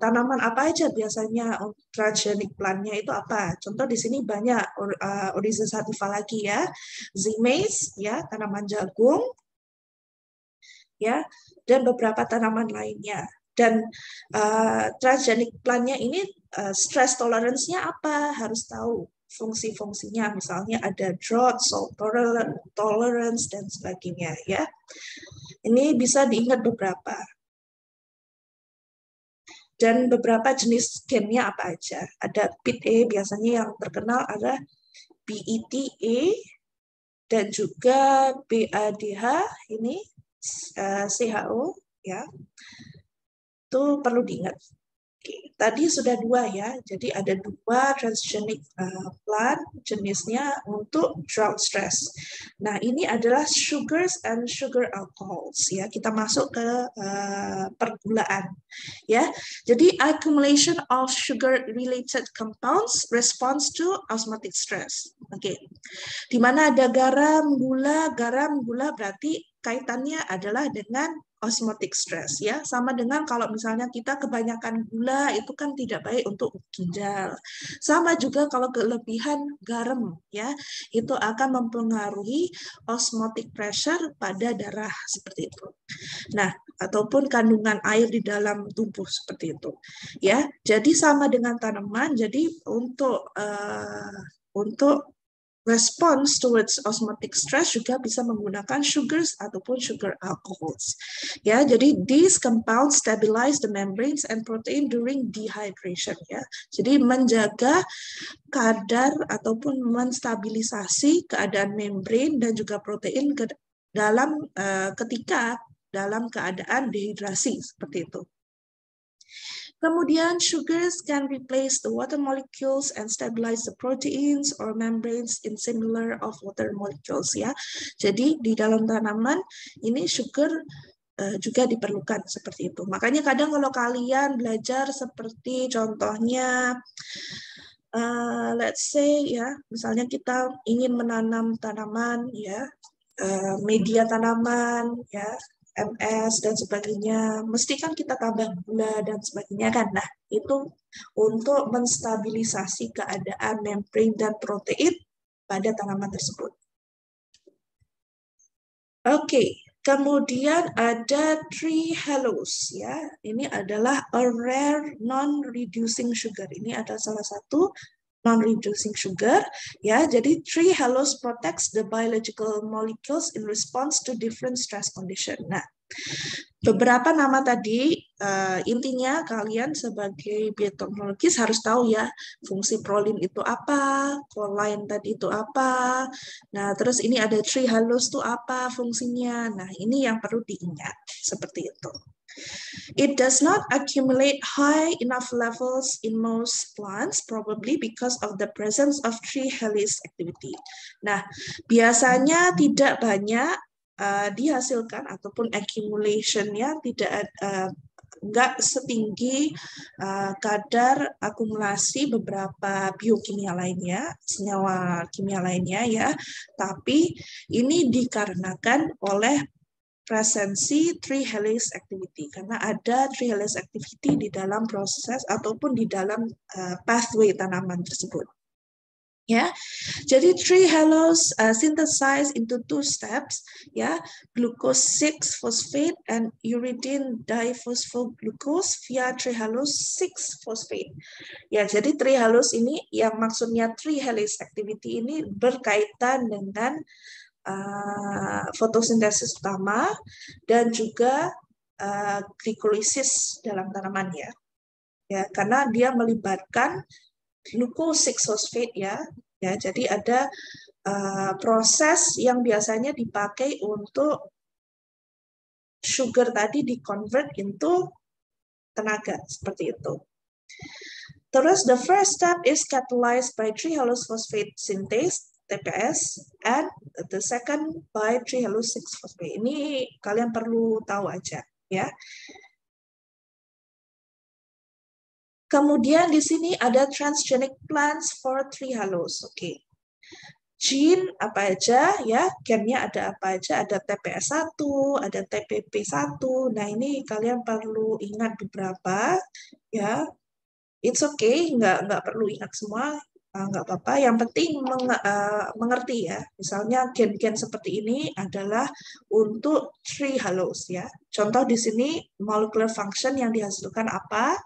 tanaman apa aja biasanya transgenic plant-nya itu apa. Contoh di sini banyak Oryza sativa lagi ya, Zimase ya tanaman jagung ya dan beberapa tanaman lainnya. Dan transgenic plant-nya ini stress tolerance-nya apa harus tahu fungsi-fungsinya, misalnya ada drought, salt tolerance, dan sebagainya ya. Ini bisa diingat beberapa. Dan beberapa jenis gennya apa aja. Ada PIT-E, biasanya yang terkenal ada BETA, dan juga BADH, ini CHO, ya. Itu perlu diingat. Oke, tadi sudah dua ya, jadi ada dua transgenic plant jenisnya untuk drought stress. Nah, ini adalah sugars and sugar alcohols ya. Kita masuk ke pergulaan ya. Jadi accumulation of sugar related compounds responds to osmotic stress. Oke. Di mana ada garam, gula berarti kaitannya adalah dengan osmotic stress ya, sama dengan kalau misalnya kita kebanyakan gula itu kan tidak baik untuk ginjal. Sama juga kalau kelebihan garam ya, itu akan mempengaruhi osmotic pressure pada darah seperti itu. Nah, ataupun kandungan air di dalam tubuh seperti itu. Ya, jadi sama dengan tanaman. Jadi untuk response towards osmotic stress juga bisa menggunakan sugars ataupun sugar alcohols. Ya, jadi these compounds stabilize the membranes and protein during dehydration ya. Jadi menjaga kadar ataupun menstabilisasi keadaan membrane dan juga protein dalam ketika dalam keadaan dehidrasi seperti itu. Kemudian, sugars can replace the water molecules and stabilize the proteins or membranes in similar of water molecules ya. Jadi di dalam tanaman ini sugar juga diperlukan seperti itu. Makanya kadang kalau kalian belajar seperti contohnya let's say ya, misalnya kita ingin menanam tanaman ya, media tanaman ya, MS dan sebagainya, mesti kan kita tambah gula dan sebagainya kan. Nah, itu untuk menstabilisasi keadaan membrane dan protein pada tanaman tersebut. Oke, kemudian ada trehalose ya. Ini adalah a rare non-reducing sugar. Ini adalah salah satu non-reducing sugar ya. Jadi trehalose protects the biological molecules in response to different stress condition. Nah, beberapa nama tadi intinya kalian sebagai bioteknologis harus tahu ya fungsi prolin itu apa, choline tadi itu apa. Nah, terus ini ada trehalose itu apa fungsinya. Nah, ini yang perlu diingat seperti itu. It does not accumulate high enough levels in most plants, probably because of the presence of trehalose activity. Nah, biasanya tidak banyak dihasilkan ataupun accumulation-nya tidak nggak setinggi kadar akumulasi beberapa biokimia lainnya, senyawa kimia lainnya ya, tapi ini dikarenakan oleh presensi trehalose activity karena ada trehalose activity di dalam proses ataupun di dalam pathway tanaman tersebut. Ya, jadi trehalose synthesized into two steps, ya, glucose 6-phosphate and uridine diphosphoglucose via trehalose 6-phosphate. Ya, jadi trehalose ini yang maksudnya trehalose activity ini berkaitan dengan fotosintesis utama dan juga glikolisis dalam tanaman ya. Ya, karena dia melibatkan glucose 6-phosphate ya. Ya, jadi ada proses yang biasanya dipakai untuk sugar tadi di-convert into tenaga seperti itu. Terus the first step is catalyzed by trehalose phosphate synthase TPS and the second by trehalose 6-phosphate. Ini kalian perlu tahu aja ya. Kemudian di sini ada transgenic plants for trehalose. Oke. Gene apa aja ya? Gennya ada apa aja? Ada TPS1, ada TPP1. Nah, ini kalian perlu ingat beberapa ya. It's okay, nggak perlu ingat semua, nggak apa-apa. Yang penting mengerti ya. Misalnya gen-gen seperti ini adalah untuk trehalose ya. Contoh di sini molecular function yang dihasilkan apa?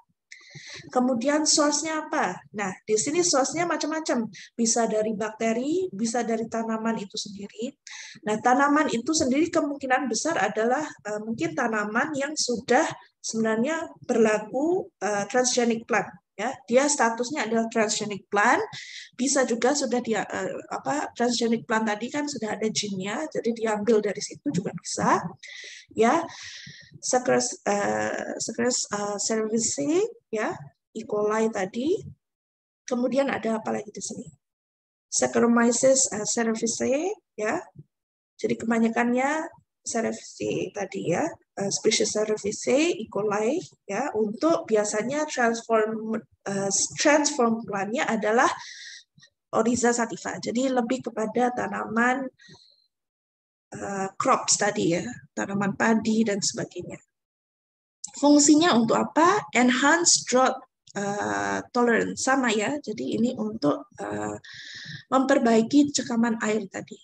Kemudian source-nya apa? Nah, di sini source-nya macam-macam. Bisa dari bakteri, bisa dari tanaman itu sendiri. Nah, tanaman itu sendiri kemungkinan besar adalah mungkin tanaman yang sudah sebenarnya berlaku transgenic plant. Ya, dia statusnya adalah transgenic plant. Bisa juga sudah dia transgenic plant tadi kan sudah ada gene-nya, jadi diambil dari situ juga bisa. Ya, Saccharus cerevisiae ya, E. coli tadi. Kemudian ada apa lagi di sini? Saccharomyces cerevisiae ya. Jadi kebanyakannya cerevisiae tadi ya, spesies cerevisiae, E. coli ya, untuk biasanya transform plantnya adalah Oryza sativa. Jadi lebih kepada tanaman crops tadi ya, tanaman padi dan sebagainya. Fungsinya untuk apa? Enhance drought tolerance, sama ya. Jadi ini untuk memperbaiki cekaman air tadi.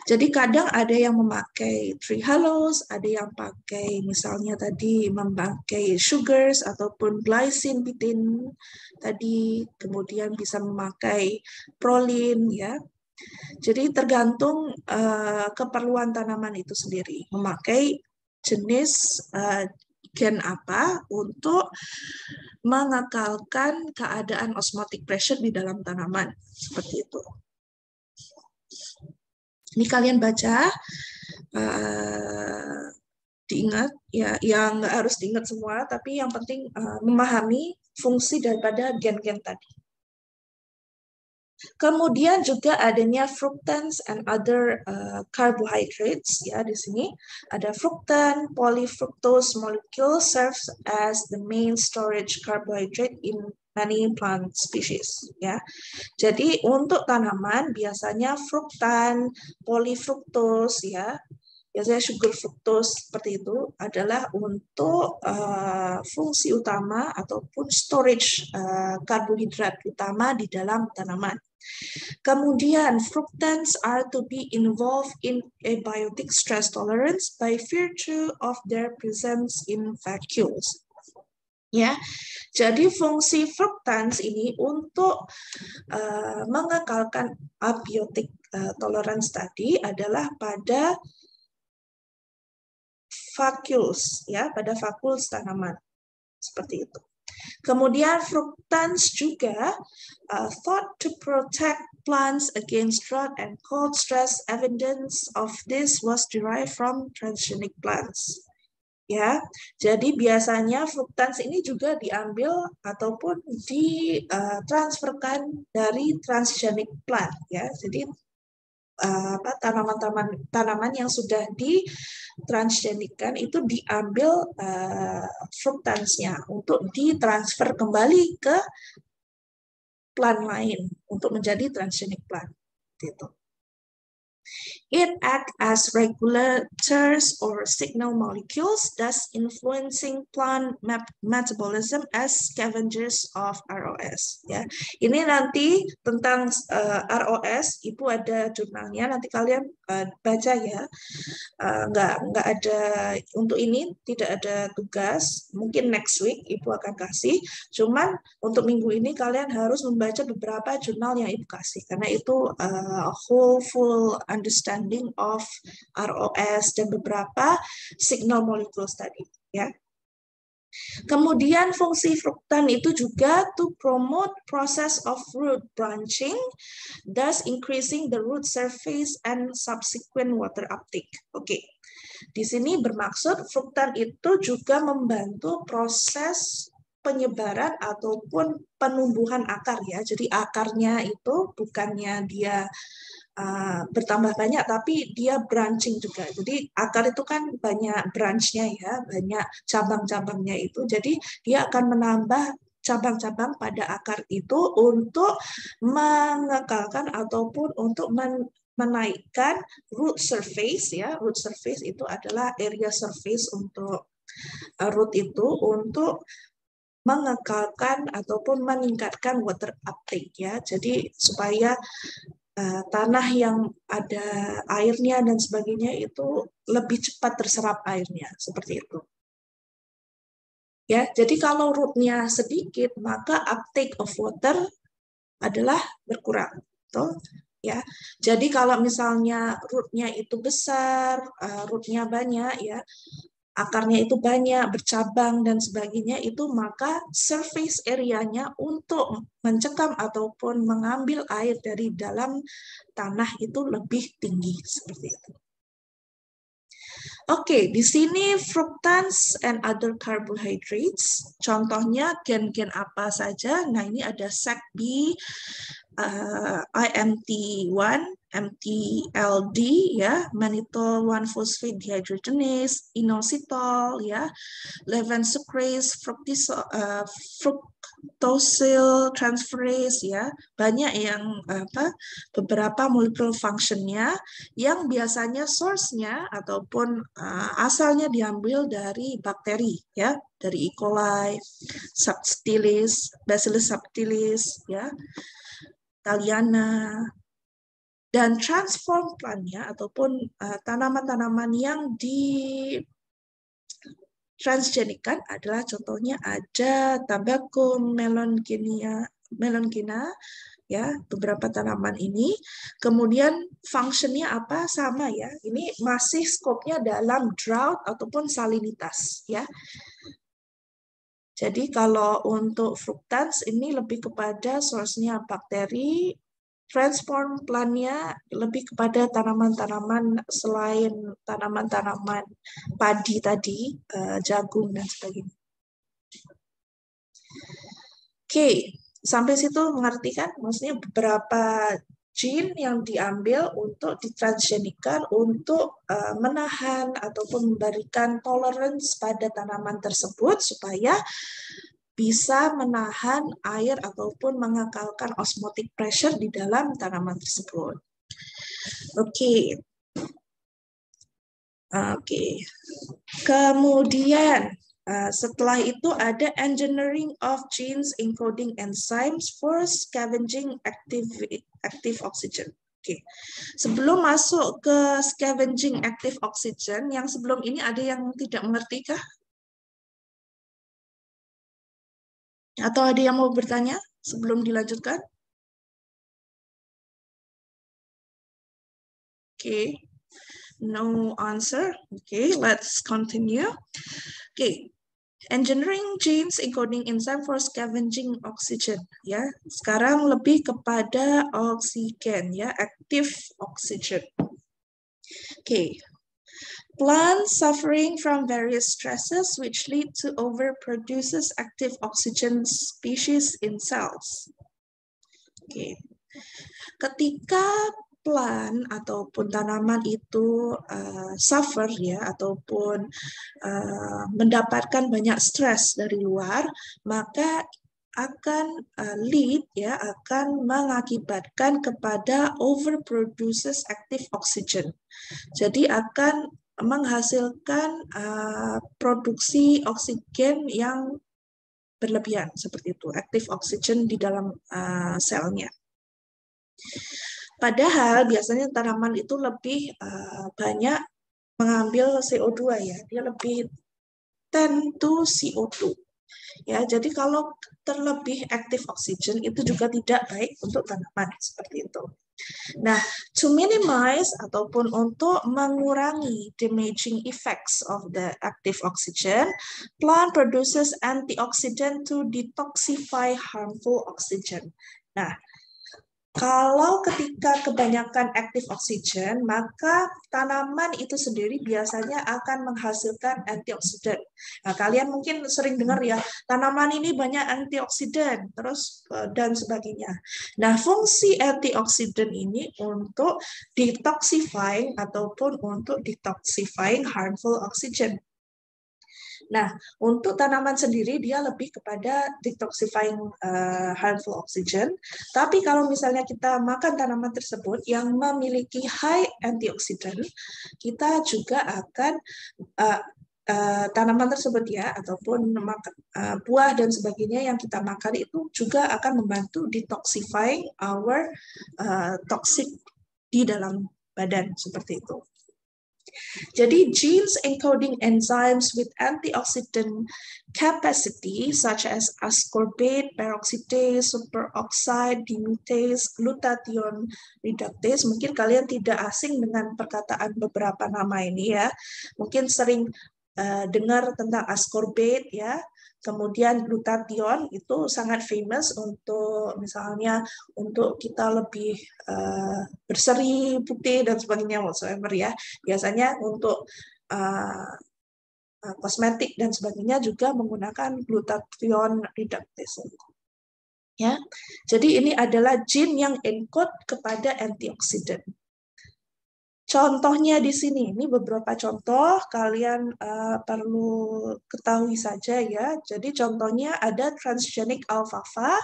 Jadi kadang ada yang memakai trehalose, ada yang pakai misalnya tadi memakai sugars ataupun glycine bitin tadi, kemudian bisa memakai prolin ya. Jadi tergantung keperluan tanaman itu sendiri, memakai jenis gen apa untuk mengekalkan keadaan osmotic pressure di dalam tanaman, seperti itu. Ini kalian baca, diingat ya, yang nggak harus diingat semua, tapi yang penting memahami fungsi daripada gen-gen tadi. Kemudian juga adanya fructans and other carbohydrates ya, di sini ada fructan, polyfructose molecule serves as the main storage carbohydrate in many plant species ya. Jadi untuk tanaman biasanya fructan, polyfructose ya, biasanya sugar fructose seperti itu adalah untuk fungsi utama ataupun storage karbohidrat utama di dalam tanaman. Kemudian, fructans are to be involved in abiotic stress tolerance by virtue of their presence in vacuoles. Ya, jadi fungsi fructans ini untuk mengekalkan abiotic tolerance tadi adalah pada vacuoles, ya, pada vacuoles tanaman seperti itu. Kemudian fructans juga thought to protect plants against drought and cold stress. Evidence of this was derived from transgenic plants. Ya, jadi biasanya fructans ini juga diambil ataupun ditransferkan dari transgenic plant, ya. Jadi tanaman yang sudah ditransgenikkan itu diambil fructansnya untuk ditransfer kembali ke plant lain untuk menjadi transgenic plant. Gitu. It acts as regulators or signal molecules, thus influencing plant metabolism as scavengers of ROS. Ya, ini nanti tentang ROS, Ibu ada jurnalnya, nanti kalian baca ya. Nggak ada untuk ini, tidak ada tugas. Mungkin next week Ibu akan kasih. Cuman untuk minggu ini kalian harus membaca beberapa jurnal yang Ibu kasih, karena itu full understanding of ROS dan beberapa signal molecules tadi, ya. Kemudian fungsi fructan itu juga to promote process of root branching, thus increasing the root surface and subsequent water uptake. Oke. Di sini bermaksud fructan itu juga membantu proses penyebaran ataupun penumbuhan akar, ya. Jadi akarnya itu bukannya dia bertambah banyak, tapi dia branching juga. Jadi akar itu kan banyak branch-nya, ya, banyak cabang-cabangnya itu. Jadi dia akan menambah cabang-cabang pada akar itu untuk mengekalkan ataupun untuk menaikkan root surface, ya. Root surface itu adalah area surface untuk root itu untuk mengekalkan ataupun meningkatkan water uptake, ya. Jadi supaya tanah yang ada airnya dan sebagainya itu lebih cepat terserap airnya, seperti itu. Ya, jadi kalau rootnya sedikit, maka uptake of water adalah berkurang, betul? Ya, jadi kalau misalnya rootnya itu besar, rootnya banyak, ya, akarnya itu banyak, bercabang dan sebagainya, itu maka surface area-nya untuk mencekam ataupun mengambil air dari dalam tanah itu lebih tinggi, seperti itu. Oke, di sini fructans and other carbohydrates. Contohnya gen-gen apa saja? Nah, ini ada SACB, IMT1, MTLD, ya, mannitol 1-phosphate dehydrogenase, inositol, ya, levanssucrase, fructosyl transferase, ya, banyak yang beberapa molekul functionnya yang biasanya source-nya ataupun asalnya diambil dari bakteri, ya, dari E. coli, subtilis, Bacillus subtilis, ya, Thaliana, dan transform plant-nya ataupun tanaman-tanaman yang di transgenikan adalah contohnya ada Tabacum, melonkina, ya, beberapa tanaman ini. Kemudian fungsinya apa? Sama, ya. Ini masih skopnya dalam drought ataupun salinitas, ya. Jadi kalau untuk fructans ini lebih kepada source-nya bakteri, transform plant-nya lebih kepada tanaman-tanaman selain tanaman-tanaman padi tadi, jagung dan sebagainya. Oke, sampai situ mengerti kan? Maksudnya beberapa gene yang diambil untuk ditransgenikan untuk menahan ataupun memberikan tolerance pada tanaman tersebut supaya bisa menahan air ataupun mengekalkan osmotic pressure di dalam tanaman tersebut. Oke. Oke. Kemudian setelah itu ada engineering of genes encoding enzymes for scavenging active oxygen. Oke. Sebelum masuk ke scavenging active oxygen, yang sebelum ini ada yang tidak mengerti kah? Atau ada yang mau bertanya sebelum dilanjutkan? Oke. No answer. Okay, let's continue. Okay, engineering genes encoding enzyme for scavenging oxygen. Ya, sekarang lebih kepada oksigen, ya, active oxygen. Okay, plants suffering from various stresses which lead to overproduces active oxygen species in cells. Okay, ketika plant ataupun tanaman itu suffer ya ataupun mendapatkan banyak stres dari luar, maka akan lead ya akan mengakibatkan kepada overproduces active oxygen. Jadi akan menghasilkan produksi oksigen yang berlebihan seperti itu, active oxygen di dalam selnya. Padahal biasanya tanaman itu lebih banyak mengambil CO2 ya, dia lebih tend to CO2. Ya, jadi kalau terlebih active oxygen itu juga tidak baik untuk tanaman seperti itu. Nah, to minimize ataupun untuk mengurangi damaging effects of the active oxygen, plant produces antioxidant to detoxify harmful oxygen. Nah, kalau ketika kebanyakan active oxygen, maka tanaman itu sendiri biasanya akan menghasilkan antioksidan. Nah, kalian mungkin sering dengar ya, tanaman ini banyak antioksidan, terus dan sebagainya. Nah, fungsi antioksidan ini untuk detoxifying ataupun untuk detoxifying harmful oxygen. Nah, untuk tanaman sendiri dia lebih kepada detoxifying harmful oxygen. Tapi kalau misalnya kita makan tanaman tersebut yang memiliki high antioksidan, kita juga akan tanaman tersebut ya ataupun buah dan sebagainya yang kita makan itu juga akan membantu detoxifying our toxic di dalam badan seperti itu. Jadi genes encoding enzymes with antioxidant capacity such as ascorbate, peroxidase, superoxide, dismutase, glutathione reductase. Mungkin kalian tidak asing dengan perkataan beberapa nama ini ya. Mungkin sering dengar tentang ascorbate ya. Kemudian glutathione itu sangat famous untuk misalnya untuk kita lebih berseri putih dan sebagainya whatsoever ya. Biasanya untuk kosmetik dan sebagainya juga menggunakan glutathione reductase. Ya, jadi ini adalah gene yang encode kepada antioksidan. Contohnya di sini, ini beberapa contoh kalian perlu ketahui saja ya. Jadi contohnya ada transgenic alfalfa,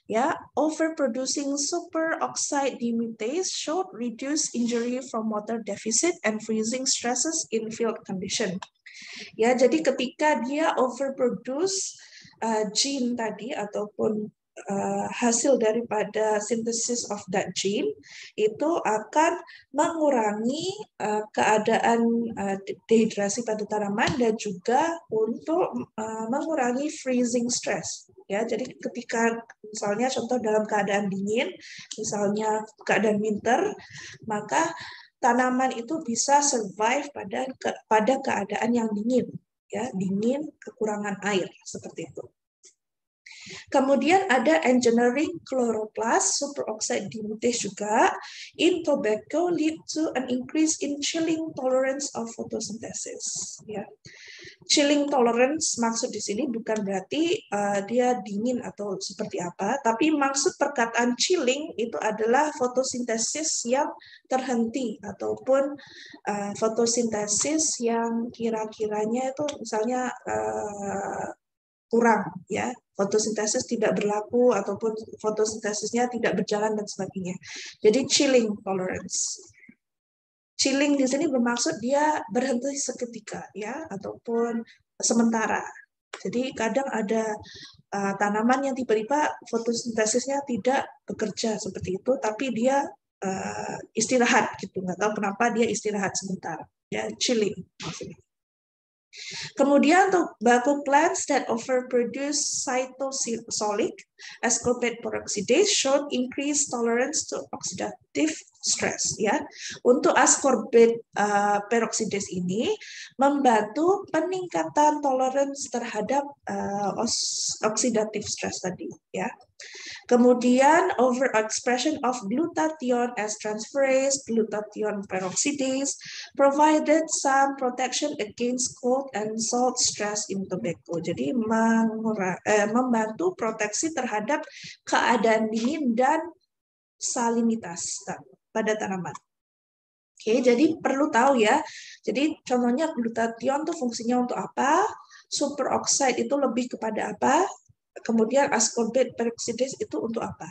ya, overproducing superoxide dismutase showed reduced injury from water deficit and freezing stresses in field condition. Ya, jadi ketika dia overproduce gene tadi ataupun hasil daripada synthesis of that gene itu akan mengurangi keadaan dehidrasi pada tanaman dan juga untuk mengurangi freezing stress. Ya, jadi ketika misalnya contoh dalam keadaan dingin, misalnya keadaan winter, maka tanaman itu bisa survive pada keadaan yang dingin, ya, dingin, kekurangan air seperti itu. Kemudian ada engineering chloroplast superoxide dismutase juga in tobacco lead to an increase in chilling tolerance of photosynthesis. Ya. Chilling tolerance maksud di sini bukan berarti dia dingin atau seperti apa, tapi maksud perkataan chilling itu adalah fotosintesis yang terhenti ataupun fotosintesis yang kira-kiranya itu misalnya kurang ya, fotosintesis tidak berlaku ataupun fotosintesisnya tidak berjalan dan sebagainya. Jadi chilling tolerance. Chilling di sini bermaksud dia berhenti seketika ya ataupun sementara. Jadi kadang ada tanaman yang tiba-tiba fotosintesisnya tidak bekerja seperti itu, tapi dia istirahat gitu, nggak tahu kenapa dia istirahat sebentar, ya chilling maksudnya. Kemudian untuk baku plants that overproduce cytosolic ascorbate peroxidase showed increased tolerance to oxidative stress. Ya, untuk ascorbate peroxidase ini membantu peningkatan tolerance terhadap oxidative stress tadi. Ya. Kemudian overexpression of glutathione as transferase, glutathione peroxidase provided some protection against cold and salt stress in tobacco. Jadi membantu proteksi terhadap keadaan dingin dan salinitas pada tanaman. Oke, jadi perlu tahu ya. Jadi contohnya glutathione itu fungsinya untuk apa? Superoxide itu lebih kepada apa? Kemudian ascorbate peroxidase itu untuk apa?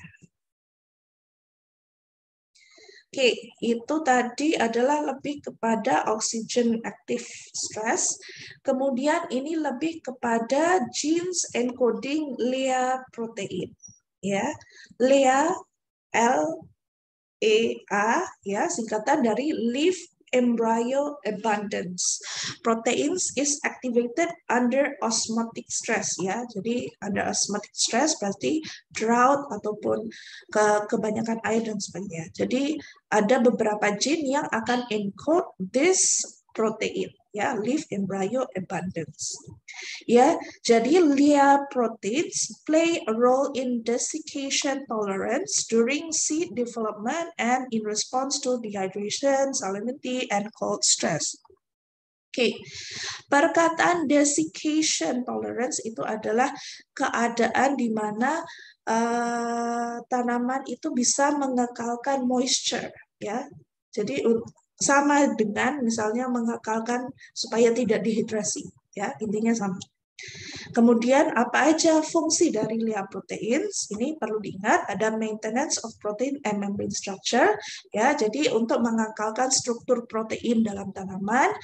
Oke, itu tadi adalah lebih kepada oxygen active stress. Kemudian ini lebih kepada genes encoding LEA protein. Ya, LEA LEA ya, singkatan dari leaf embryo abundance. Proteins is activated under osmotic stress ya. Jadi under osmotic stress berarti drought ataupun kebanyakan air dan sebagainya. Jadi ada beberapa gene yang akan encode this protein ya, leaf embryo abundance. Ya, jadi LEA proteins play a role in desiccation tolerance during seed development and in response to dehydration, salinity, and cold stress. Oke, perkataan desiccation tolerance itu adalah keadaan di mana tanaman itu bisa mengekalkan moisture, ya. Jadi sama dengan misalnya mengekalkan supaya tidak dehidrasi, ya, intinya sama. Kemudian apa aja fungsi dari LEA proteins? Ini perlu diingat, ada maintenance of protein and membrane structure, ya. Jadi untuk mengekalkan struktur protein dalam tanaman.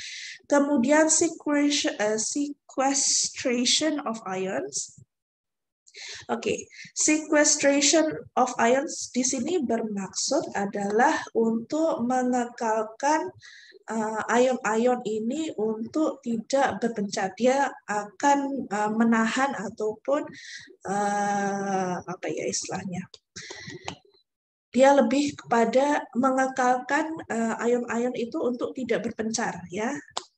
Kemudian sequestration of ions. Oke, sequestration of ions di sini bermaksud adalah untuk mengekalkan ion-ion ini untuk tidak berpencar. Dia akan menahan ataupun apa ya istilahnya? Dia lebih kepada mengekalkan ion-ion itu untuk tidak berpencar, ya.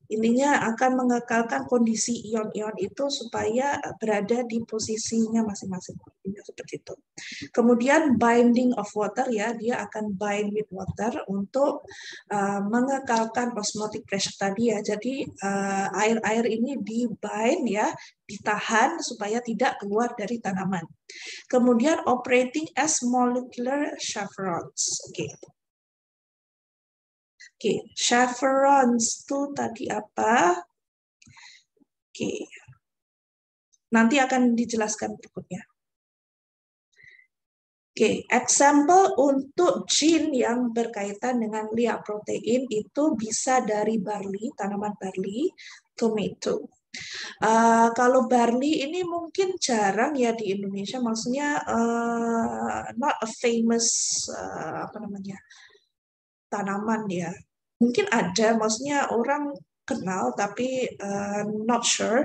Intinya akan mengekalkan kondisi ion-ion itu supaya berada di posisinya masing-masing, seperti itu. Kemudian binding of water, ya, dia akan bind with water untuk mengekalkan osmotic pressure tadi, ya. Jadi air-air ini di-bind, ya, ditahan supaya tidak keluar dari tanaman. Kemudian operating as molecular chaperones. Oke. Oke, chaperones itu tadi apa? Oke. Nanti akan dijelaskan berikutnya. Oke, example untuk gene yang berkaitan dengan LEA protein itu bisa dari barley, tanaman barley, tomato. Kalau barley ini mungkin jarang ya di Indonesia, maksudnya not a famous apa namanya tanaman ya. Mungkin ada, maksudnya orang kenal tapi not sure.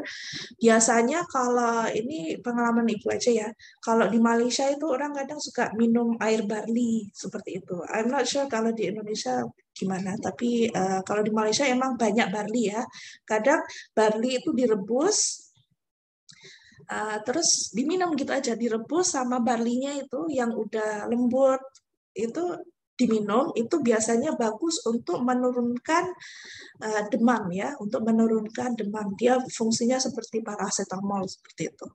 Biasanya kalau ini pengalaman ibu aja ya, kalau di Malaysia itu orang kadang suka minum air barley seperti itu. I'm not sure kalau di Indonesia gimana, tapi kalau di Malaysia emang banyak barley ya. Kadang barley itu direbus, terus diminum gitu aja, direbus sama barley-nya itu yang udah lembut itu diminum, itu biasanya bagus untuk menurunkan demam ya, untuk menurunkan demam. Dia fungsinya seperti paracetamol seperti itu.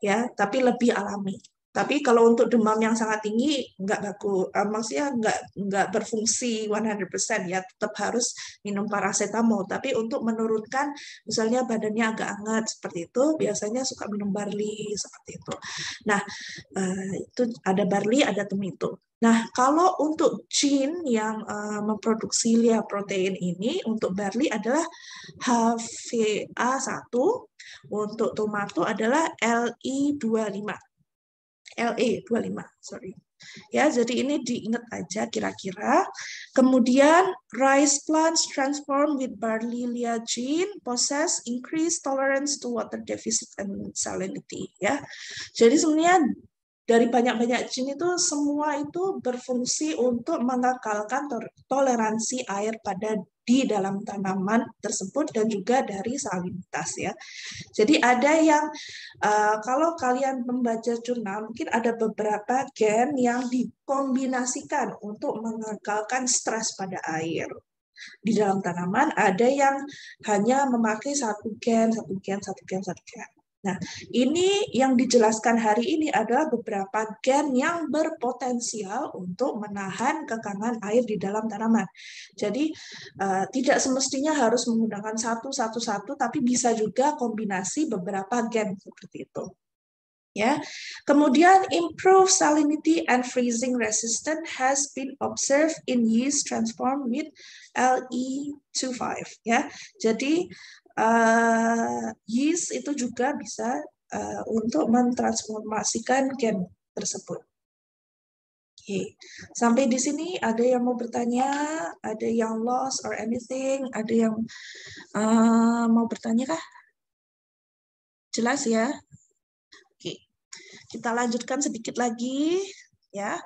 Ya, tapi lebih alami. Tapi kalau untuk demam yang sangat tinggi nggak bagus, maksudnya nggak berfungsi 100% ya, tetap harus minum paracetamol. Tapi untuk menurunkan misalnya badannya agak hangat seperti itu, biasanya suka minum barley seperti itu. Nah, itu ada barley, ada tomato. Nah, kalau untuk gene yang memproduksi lia protein ini, untuk barley adalah HVA1, untuk tomato adalah LE25. LE25, sorry. Ya, jadi ini diingat aja kira-kira. Kemudian rice plants transform with Barleylia gene possess increased tolerance to water deficit and salinity. Ya, jadi sebenarnya dari banyak-banyak gene itu semua itu berfungsi untuk mengekalkan toleransi air pada di dalam tanaman tersebut dan juga dari salinitas ya. Jadi ada yang kalau kalian membaca jurnal mungkin ada beberapa gen yang dikombinasikan untuk mengekalkan stres pada air. Di dalam tanaman ada yang hanya memakai satu gen. Nah, ini yang dijelaskan hari ini adalah beberapa gen yang berpotensial untuk menahan kekangan air di dalam tanaman. Jadi, tidak semestinya harus menggunakan satu, tapi bisa juga kombinasi beberapa gen seperti itu. Ya. Kemudian improved salinity and freezing resistance has been observed in yeast transformed with LE25 ya. Jadi yeast itu juga bisa untuk mentransformasikan gen tersebut. Oke. Sampai di sini ada yang mau bertanya, ada yang lost or anything, ada yang mau bertanya kah? Jelas ya? Oke. Kita lanjutkan sedikit lagi ya.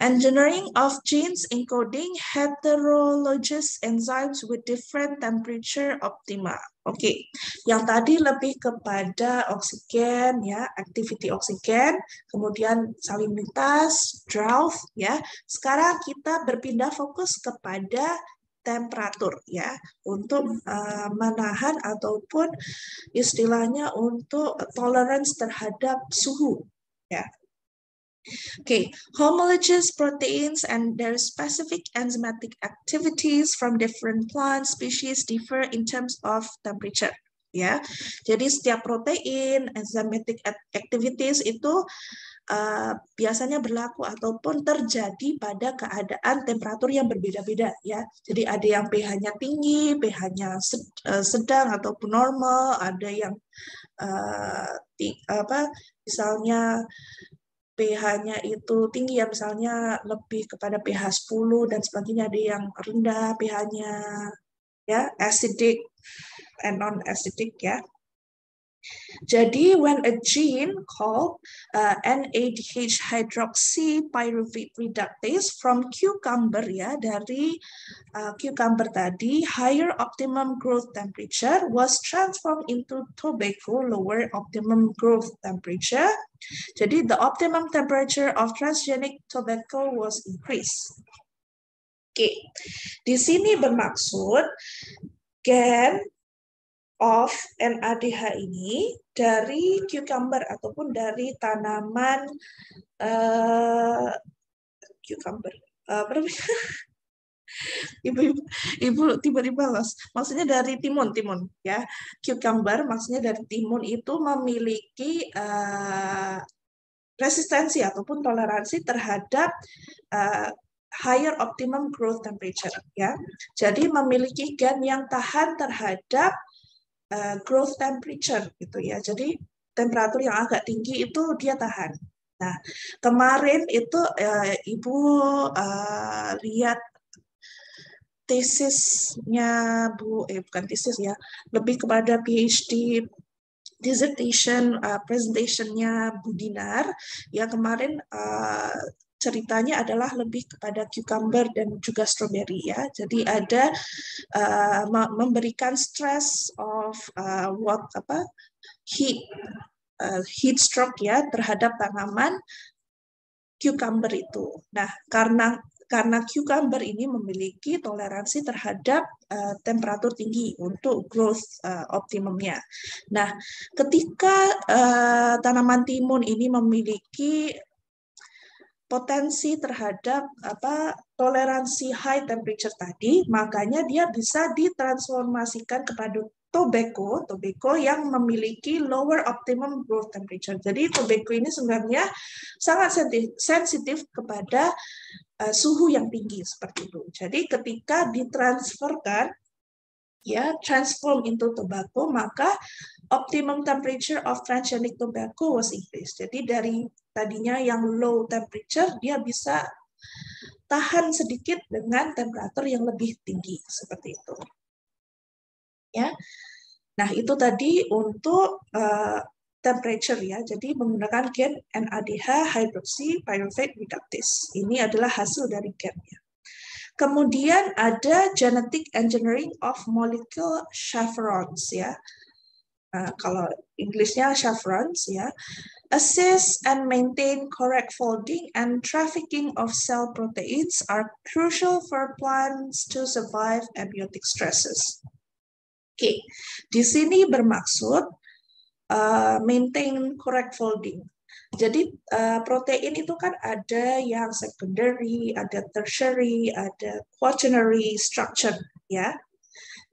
Engineering of genes encoding heterologous enzymes with different temperature optima. Oke. Yang tadi lebih kepada oksigen ya, activity oksigen, kemudian salinitas, drought ya. Sekarang kita berpindah fokus kepada temperatur ya, untuk menahan ataupun istilahnya untuk tolerance terhadap suhu ya. Okay, homologous proteins and their specific enzymatic activities from different plant species differ in terms of temperature. Ya, jadi setiap protein, enzymatic activities itu biasanya berlaku ataupun terjadi pada keadaan temperatur yang berbeda-beda ya. Jadi ada yang pH-nya tinggi, pH-nya sedang ataupun normal, ada yang misalnya pH-nya itu tinggi ya, misalnya lebih kepada pH 10 dan sebagainya, ada yang rendah pH-nya ya, acidic and non-acidic ya. Jadi when a gene called NADH hydroxypyruvate reductase from cucumber ya, dari cucumber tadi, higher optimum growth temperature was transformed into tobacco, lower optimum growth temperature. Jadi the optimum temperature of transgenic tobacco was increased. Oke, di sini bermaksud gen of NADH ini dari cucumber ataupun dari tanaman cucumber. Ibu tiba-tiba los. Maksudnya dari timun ya. Cucumber maksudnya dari timun itu memiliki resistensi ataupun toleransi terhadap higher optimum growth temperature ya. Jadi memiliki gen yang tahan terhadap growth temperature gitu ya. Jadi temperatur yang agak tinggi itu dia tahan. Nah, kemarin itu Ibu lihat tesisnya bukan tesis ya, lebih kepada PhD dissertation presentationnya Bu Dinar ya, kemarin ceritanya adalah lebih kepada cucumber dan juga strawberry ya. Jadi ada memberikan stress of heat stroke ya terhadap tanaman cucumber itu. Nah, karena cucumber ini memiliki toleransi terhadap temperatur tinggi untuk growth optimumnya. Nah, ketika tanaman timun ini memiliki potensi terhadap toleransi high temperature tadi, makanya dia bisa ditransformasikan kepada tobacco yang memiliki lower optimum growth temperature. Jadi tobacco ini sebenarnya sangat sensitif kepada suhu yang tinggi seperti itu. Jadi ketika ditransferkan, ya transform into tobacco, maka optimum temperature of transgenic tobacco was increased. Jadi dari tadinya yang low temperature, dia bisa tahan sedikit dengan temperatur yang lebih tinggi seperti itu. Ya, nah itu tadi untuk temperature ya. Jadi menggunakan gen NADH hydroxy pyruvate reductase. Ini adalah hasil dari gennya. Kemudian ada genetic engineering of molecule chaperones ya. Kalau Inggrisnya chaperones ya. Assess and maintain correct folding and trafficking of cell proteins are crucial for plants to survive abiotic stresses. Oke, di sini bermaksud maintain correct folding. Jadi protein itu kan ada yang secondary, ada tertiary, ada quaternary structure ya.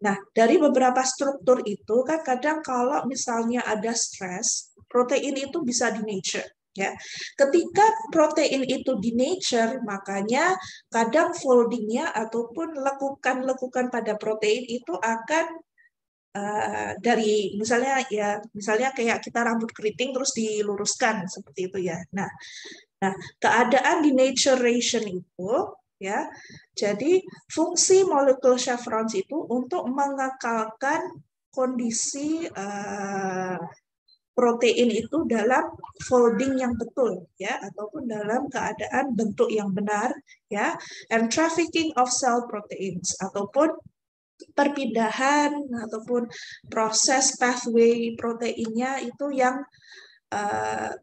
Nah, dari beberapa struktur itu kan kadang kalau misalnya ada stres, protein itu bisa denature ya. Ketika protein itu denature, makanya kadang foldingnya ataupun lekukan-lekukan pada protein itu akan dari misalnya kayak kita rambut keriting terus diluruskan seperti itu ya. Nah keadaan denaturation itu ya, jadi fungsi molekul chaperones itu untuk mengekalkan kondisi protein itu dalam folding yang betul ya, ataupun dalam keadaan bentuk yang benar ya, and trafficking of cell proteins ataupun perpindahan ataupun proses pathway proteinnya itu yang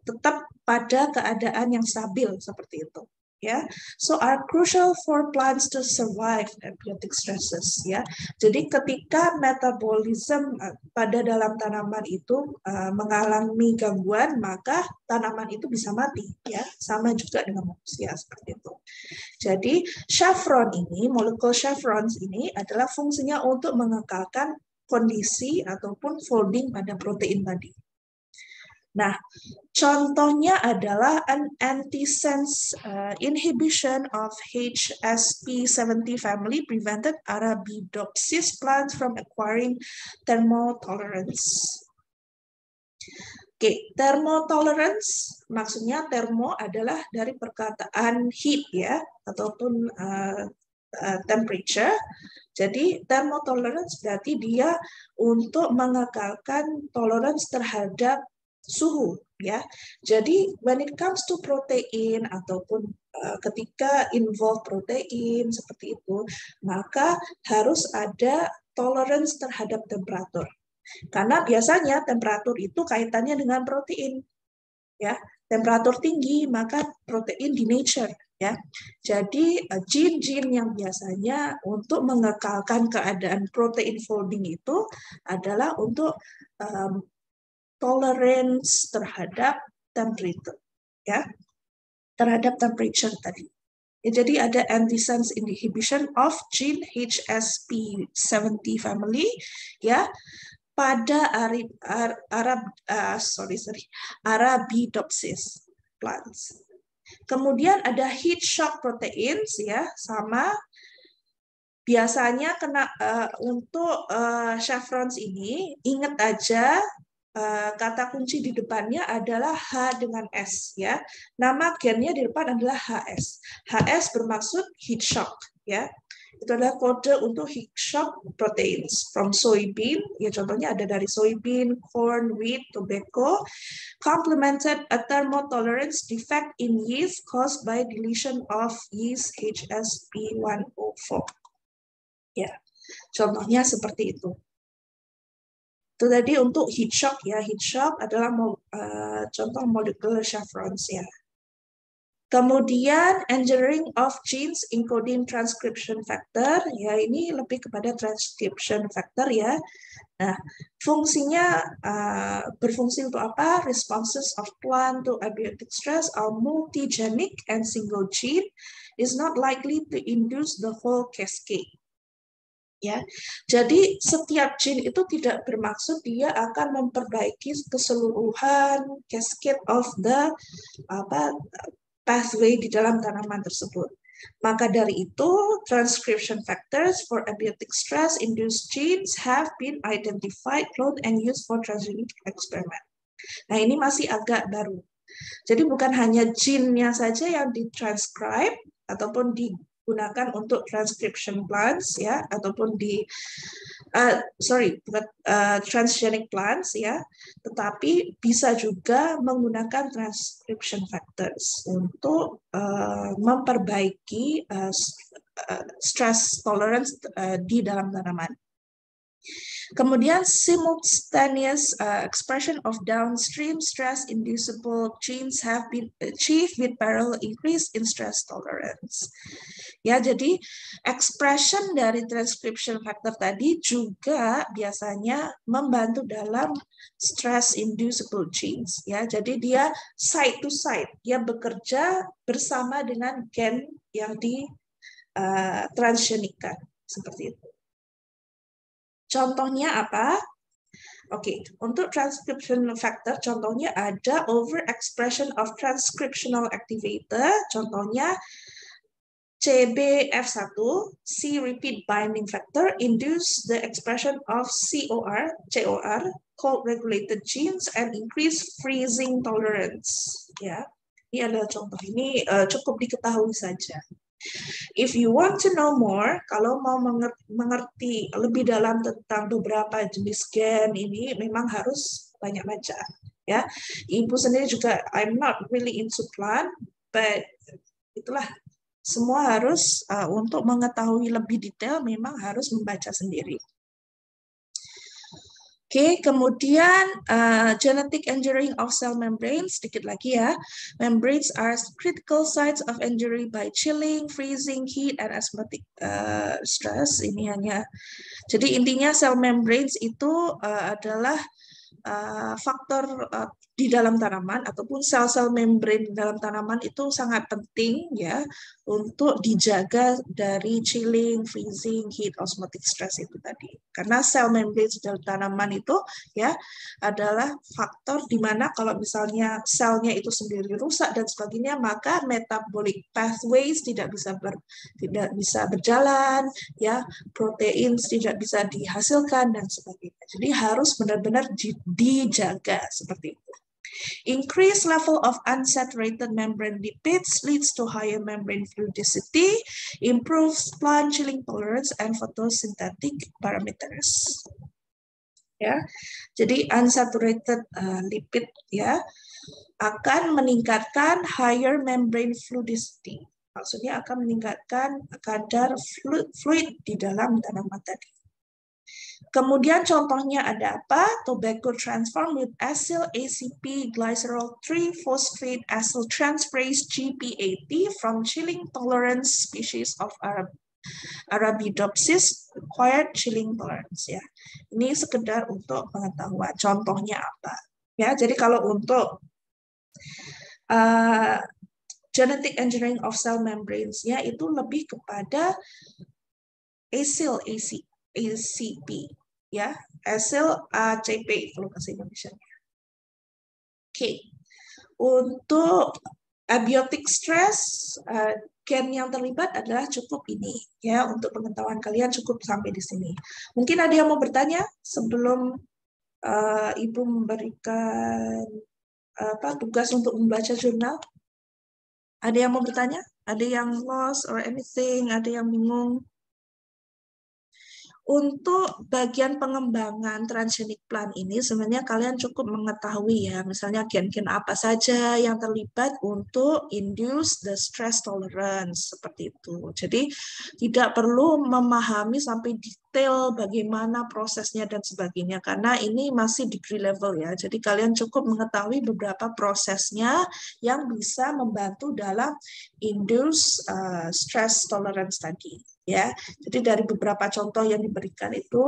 tetap pada keadaan yang stabil seperti itu ya. So are crucial for plants to survive abiotic stresses ya. Jadi ketika metabolisme pada dalam tanaman itu mengalami gangguan, maka tanaman itu bisa mati ya. Sama juga dengan manusia seperti itu. Jadi chaperone ini, molekul chaperones ini adalah fungsinya untuk mengekalkan kondisi ataupun folding pada protein tadi. Nah, contohnya adalah an antisense inhibition of HSP70 family prevented Arabidopsis plants from acquiring thermotolerance. Oke, thermotolerance maksudnya termo adalah dari perkataan heat ya, ataupun temperature. Jadi thermotolerance berarti dia untuk mengekalkan toleransi terhadap suhu ya. Jadi when it comes to protein ataupun ketika involve protein seperti itu, maka harus ada tolerance terhadap temperatur. Karena biasanya temperatur itu kaitannya dengan protein. Ya, temperatur tinggi maka protein denature ya. Jadi gene-gene yang biasanya untuk mengekalkan keadaan protein folding itu adalah untuk tolerance terhadap temperature ya, terhadap temperature tadi. Ya, jadi ada antisense inhibition of gene HSP70 family ya pada Arabidopsis plants. Kemudian ada heat shock proteins ya, sama biasanya kena untuk chaperones ini ingat aja kata kunci di depannya adalah H dengan S ya. Nama gennya di depan adalah HS. HS bermaksud heat shock ya. Itu adalah kode untuk heat shock proteins from soybean, ya contohnya ada dari soybean, corn, wheat, tobacco, complemented a thermotolerance defect in yeast caused by deletion of yeast HSP104. Ya, contohnya seperti itu. Itu tadi untuk heat shock ya. Heat shock adalah contoh molekul chaperones ya. Kemudian engineering of genes encoding transcription factor, ya ini lebih kepada transcription factor ya. Nah, fungsinya berfungsi untuk apa? Responses of plant to abiotic stress are multigenic and single gene is not likely to induce the whole cascade. Ya, jadi setiap gene itu tidak bermaksud dia akan memperbaiki keseluruhan cascade of the pathway di dalam tanaman tersebut. Maka dari itu, transcription factors for abiotic stress-induced genes have been identified, cloned, and used for transgenic experiment. Nah, ini masih agak baru. Jadi bukan hanya gene-nya saja yang ditranscribe ataupun digunakan untuk transcription plants ya, ataupun transgenic plants ya, tetapi bisa juga menggunakan transcription factors untuk memperbaiki stress tolerance di dalam tanaman. Kemudian simultaneous expression of downstream stress-inducible genes have been achieved with parallel increase in stress tolerance. Ya, jadi expression dari transcription factor tadi juga biasanya membantu dalam stress-inducible genes. Ya, jadi dia side to side, dia bekerja bersama dengan gen yang di transgenikan seperti itu. Contohnya apa? Oke, untuk transcription factor contohnya ada overexpression of transcriptional activator, contohnya CBF1, C repeat binding factor, induce the expression of COR, cold regulated genes, and increase freezing tolerance. Ya, ini adalah contoh, ini cukup diketahui saja. If you want to know more, kalau mau mengerti lebih dalam tentang beberapa jenis gen ini, memang harus banyak baca. Ya, Ibu sendiri juga, I'm not really into plant, but itulah semua harus untuk mengetahui lebih detail memang harus membaca sendiri. Oke, kemudian genetic engineering of cell membranes, sedikit lagi ya. Membranes are critical sites of injury by chilling, freezing, heat, and osmotic stress. Ini hanya, jadi intinya cell membranes itu adalah faktor di dalam tanaman ataupun sel-sel membran di dalam tanaman itu sangat penting ya untuk dijaga dari chilling, freezing, heat, osmotic stress itu tadi. Karena sel membran di dalam tanaman itu ya adalah faktor di mana kalau misalnya selnya itu sendiri rusak dan sebagainya, maka metabolic pathways tidak bisa berjalan ya, protein tidak bisa dihasilkan dan sebagainya. Jadi harus benar-benar dijaga seperti itu. Increased level of unsaturated membrane lipids leads to higher membrane fluidicity, improves plant chilling tolerance, and photosynthetic parameters. Ya, jadi unsaturated lipid ya akan meningkatkan higher membrane fluidicity. Maksudnya akan meningkatkan kadar fluid di dalam tanaman tadi. Kemudian contohnya ada apa? Tobacco transform with acyl ACP glycerol 3-phosphate acyl transferase GPAT from chilling tolerance species of Arabidopsis acquired chilling tolerance ya. Ini sekedar untuk pengetahuan. Contohnya apa? Ya, jadi kalau untuk genetic engineering of cell membranes-nya itu lebih kepada acyl ACP ya, acyl ACP kalau bahasa Indonesia-nya. Oke. Untuk abiotic stress, gen yang terlibat adalah cukup ini ya, untuk pengetahuan kalian cukup sampai di sini. Mungkin ada yang mau bertanya sebelum Ibu memberikan tugas untuk membaca jurnal? Ada yang mau bertanya? Ada yang lost or anything? Ada yang bingung? untuk bagian pengembangan transgenic plant ini sebenarnya kalian cukup mengetahui ya, misalnya gen-gen apa saja yang terlibat untuk induce the stress tolerance seperti itu. Jadi tidak perlu memahami sampai detail bagaimana prosesnya dan sebagainya karena ini masih degree level ya. Jadi kalian cukup mengetahui beberapa prosesnya yang bisa membantu dalam induce stress tolerance tadi. Ya, jadi dari beberapa contoh yang diberikan itu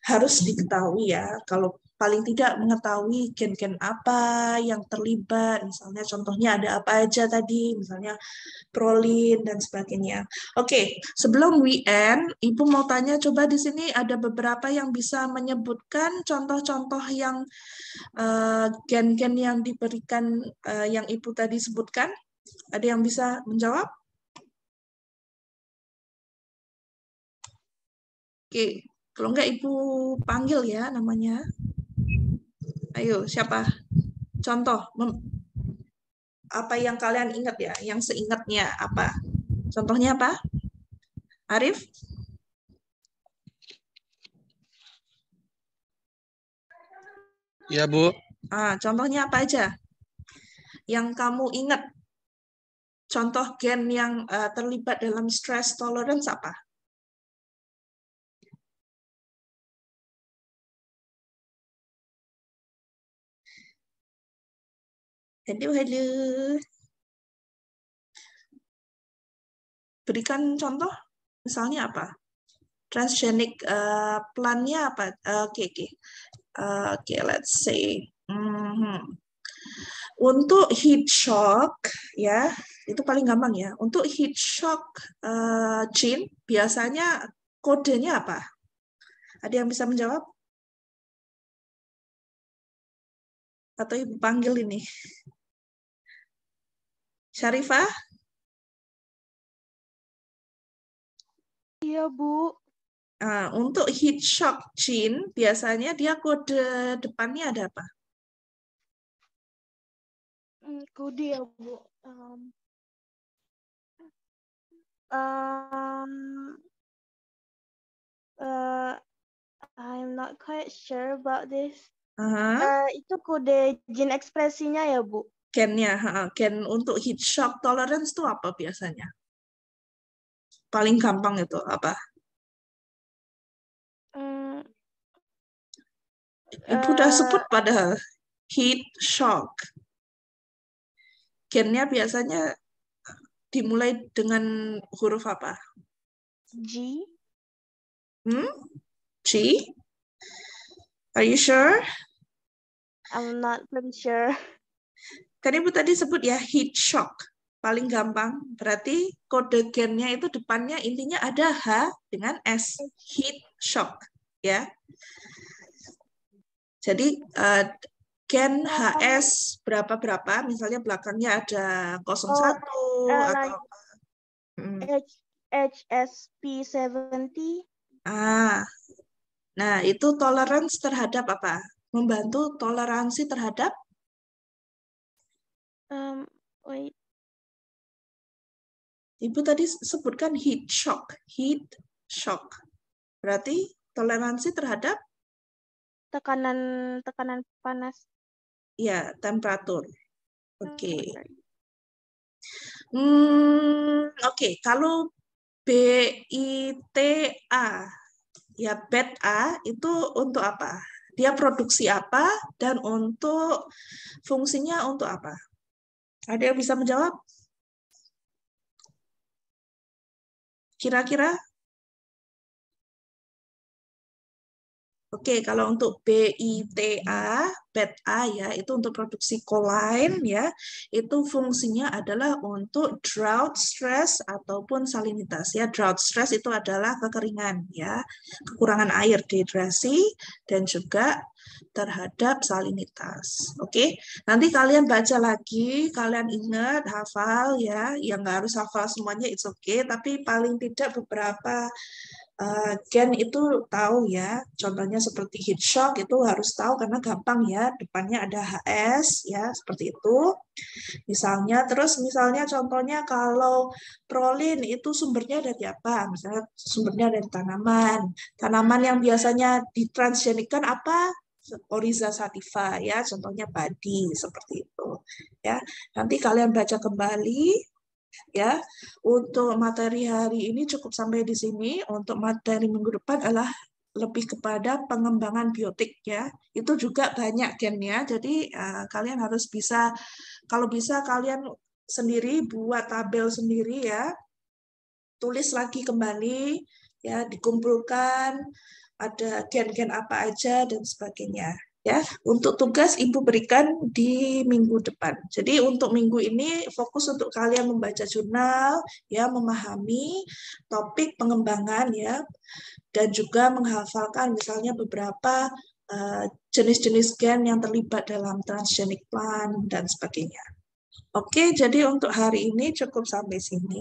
harus diketahui ya. Kalau paling tidak mengetahui gen-gen apa yang terlibat, misalnya contohnya ada apa aja tadi, misalnya prolin dan sebagainya. Oke, sebelum we end, Ibu mau tanya coba di sini ada beberapa yang bisa menyebutkan contoh-contoh yang gen-gen yang diberikan yang Ibu tadi sebutkan. Ada yang bisa menjawab? Oke, kalau enggak Ibu panggil ya namanya. Ayo, siapa? Contoh, apa yang kalian ingat ya? Yang seingatnya apa? Contohnya apa? Arif? Ya, Bu. Contohnya apa aja? Yang kamu ingat? Contoh gen yang terlibat dalam stress tolerance apa? Halo, halo. Berikan contoh, misalnya apa? Transgenic plan-nya apa? Oke, let's say. Untuk heat shock, ya, itu paling gampang ya. Untuk heat shock gene, biasanya kodenya apa? Ada yang bisa menjawab? Atau Ibu panggil ini? Syarifah? Iya, Bu. Untuk heat shock gene, biasanya dia kode depannya ada apa? Kode ya, Bu. I'm not quite sure about this. Itu kode gene ekspresinya ya, Bu? Gennya, gen untuk heat shock tolerance itu apa biasanya? Paling gampang itu apa? Ibu udah sebut padahal heat shock. Gennya biasanya dimulai dengan huruf apa? G. G? Are you sure? I'm not pretty sure. Kan Ibu tadi sebut ya heat shock. Paling gampang. Berarti kode gennya itu depannya intinya ada H dengan S. Heat shock. Ya. Jadi gen HS berapa-berapa, misalnya belakangnya ada 01 atau HSP70. Nah, itu tolerance terhadap apa? Membantu toleransi terhadap? Wait. Ibu tadi sebutkan heat shock. Heat shock. Berarti toleransi terhadap? Tekanan panas. Ya, temperatur. Oke. Oke, kalau BITA, ya BETA itu untuk apa? Dia produksi apa dan untuk fungsinya untuk apa? Ada yang bisa menjawab? Kira-kira? Oke, kalau untuk BITA, BETA ya, itu untuk produksi kolain ya, itu fungsinya adalah untuk drought stress ataupun salinitas ya. Drought stress itu adalah kekeringan ya, kekurangan air, dehidrasi dan juga terhadap salinitas. Oke, nanti kalian baca lagi, kalian ingat, hafal ya, yang nggak harus hafal semuanya, it's okay, tapi paling tidak beberapa Gen itu tahu ya, contohnya seperti heat shock itu harus tahu karena gampang ya, depannya ada HS ya, seperti itu. Misalnya, terus misalnya contohnya kalau prolin itu sumbernya dari apa? Misalnya sumbernya dari tanaman. Tanaman yang biasanya ditransgenikkan apa? Oryza sativa ya, contohnya padi seperti itu ya. Nanti kalian baca kembali. Ya, untuk materi hari ini cukup sampai di sini. Untuk materi minggu depan adalah lebih kepada pengembangan biotik ya. Itu juga banyak gennya. Jadi kalian harus bisa, kalau bisa kalian sendiri buat tabel sendiri ya. Tulis lagi kembali ya, dikumpulkan ada gen-gen apa aja dan sebagainya. Ya, untuk tugas Ibu berikan di minggu depan. Jadi untuk minggu ini fokus untuk kalian membaca jurnal, ya, memahami topik pengembangan ya, dan juga menghafalkan misalnya beberapa jenis-jenis gen yang terlibat dalam transgenic plant dan sebagainya. Oke, jadi untuk hari ini cukup sampai sini.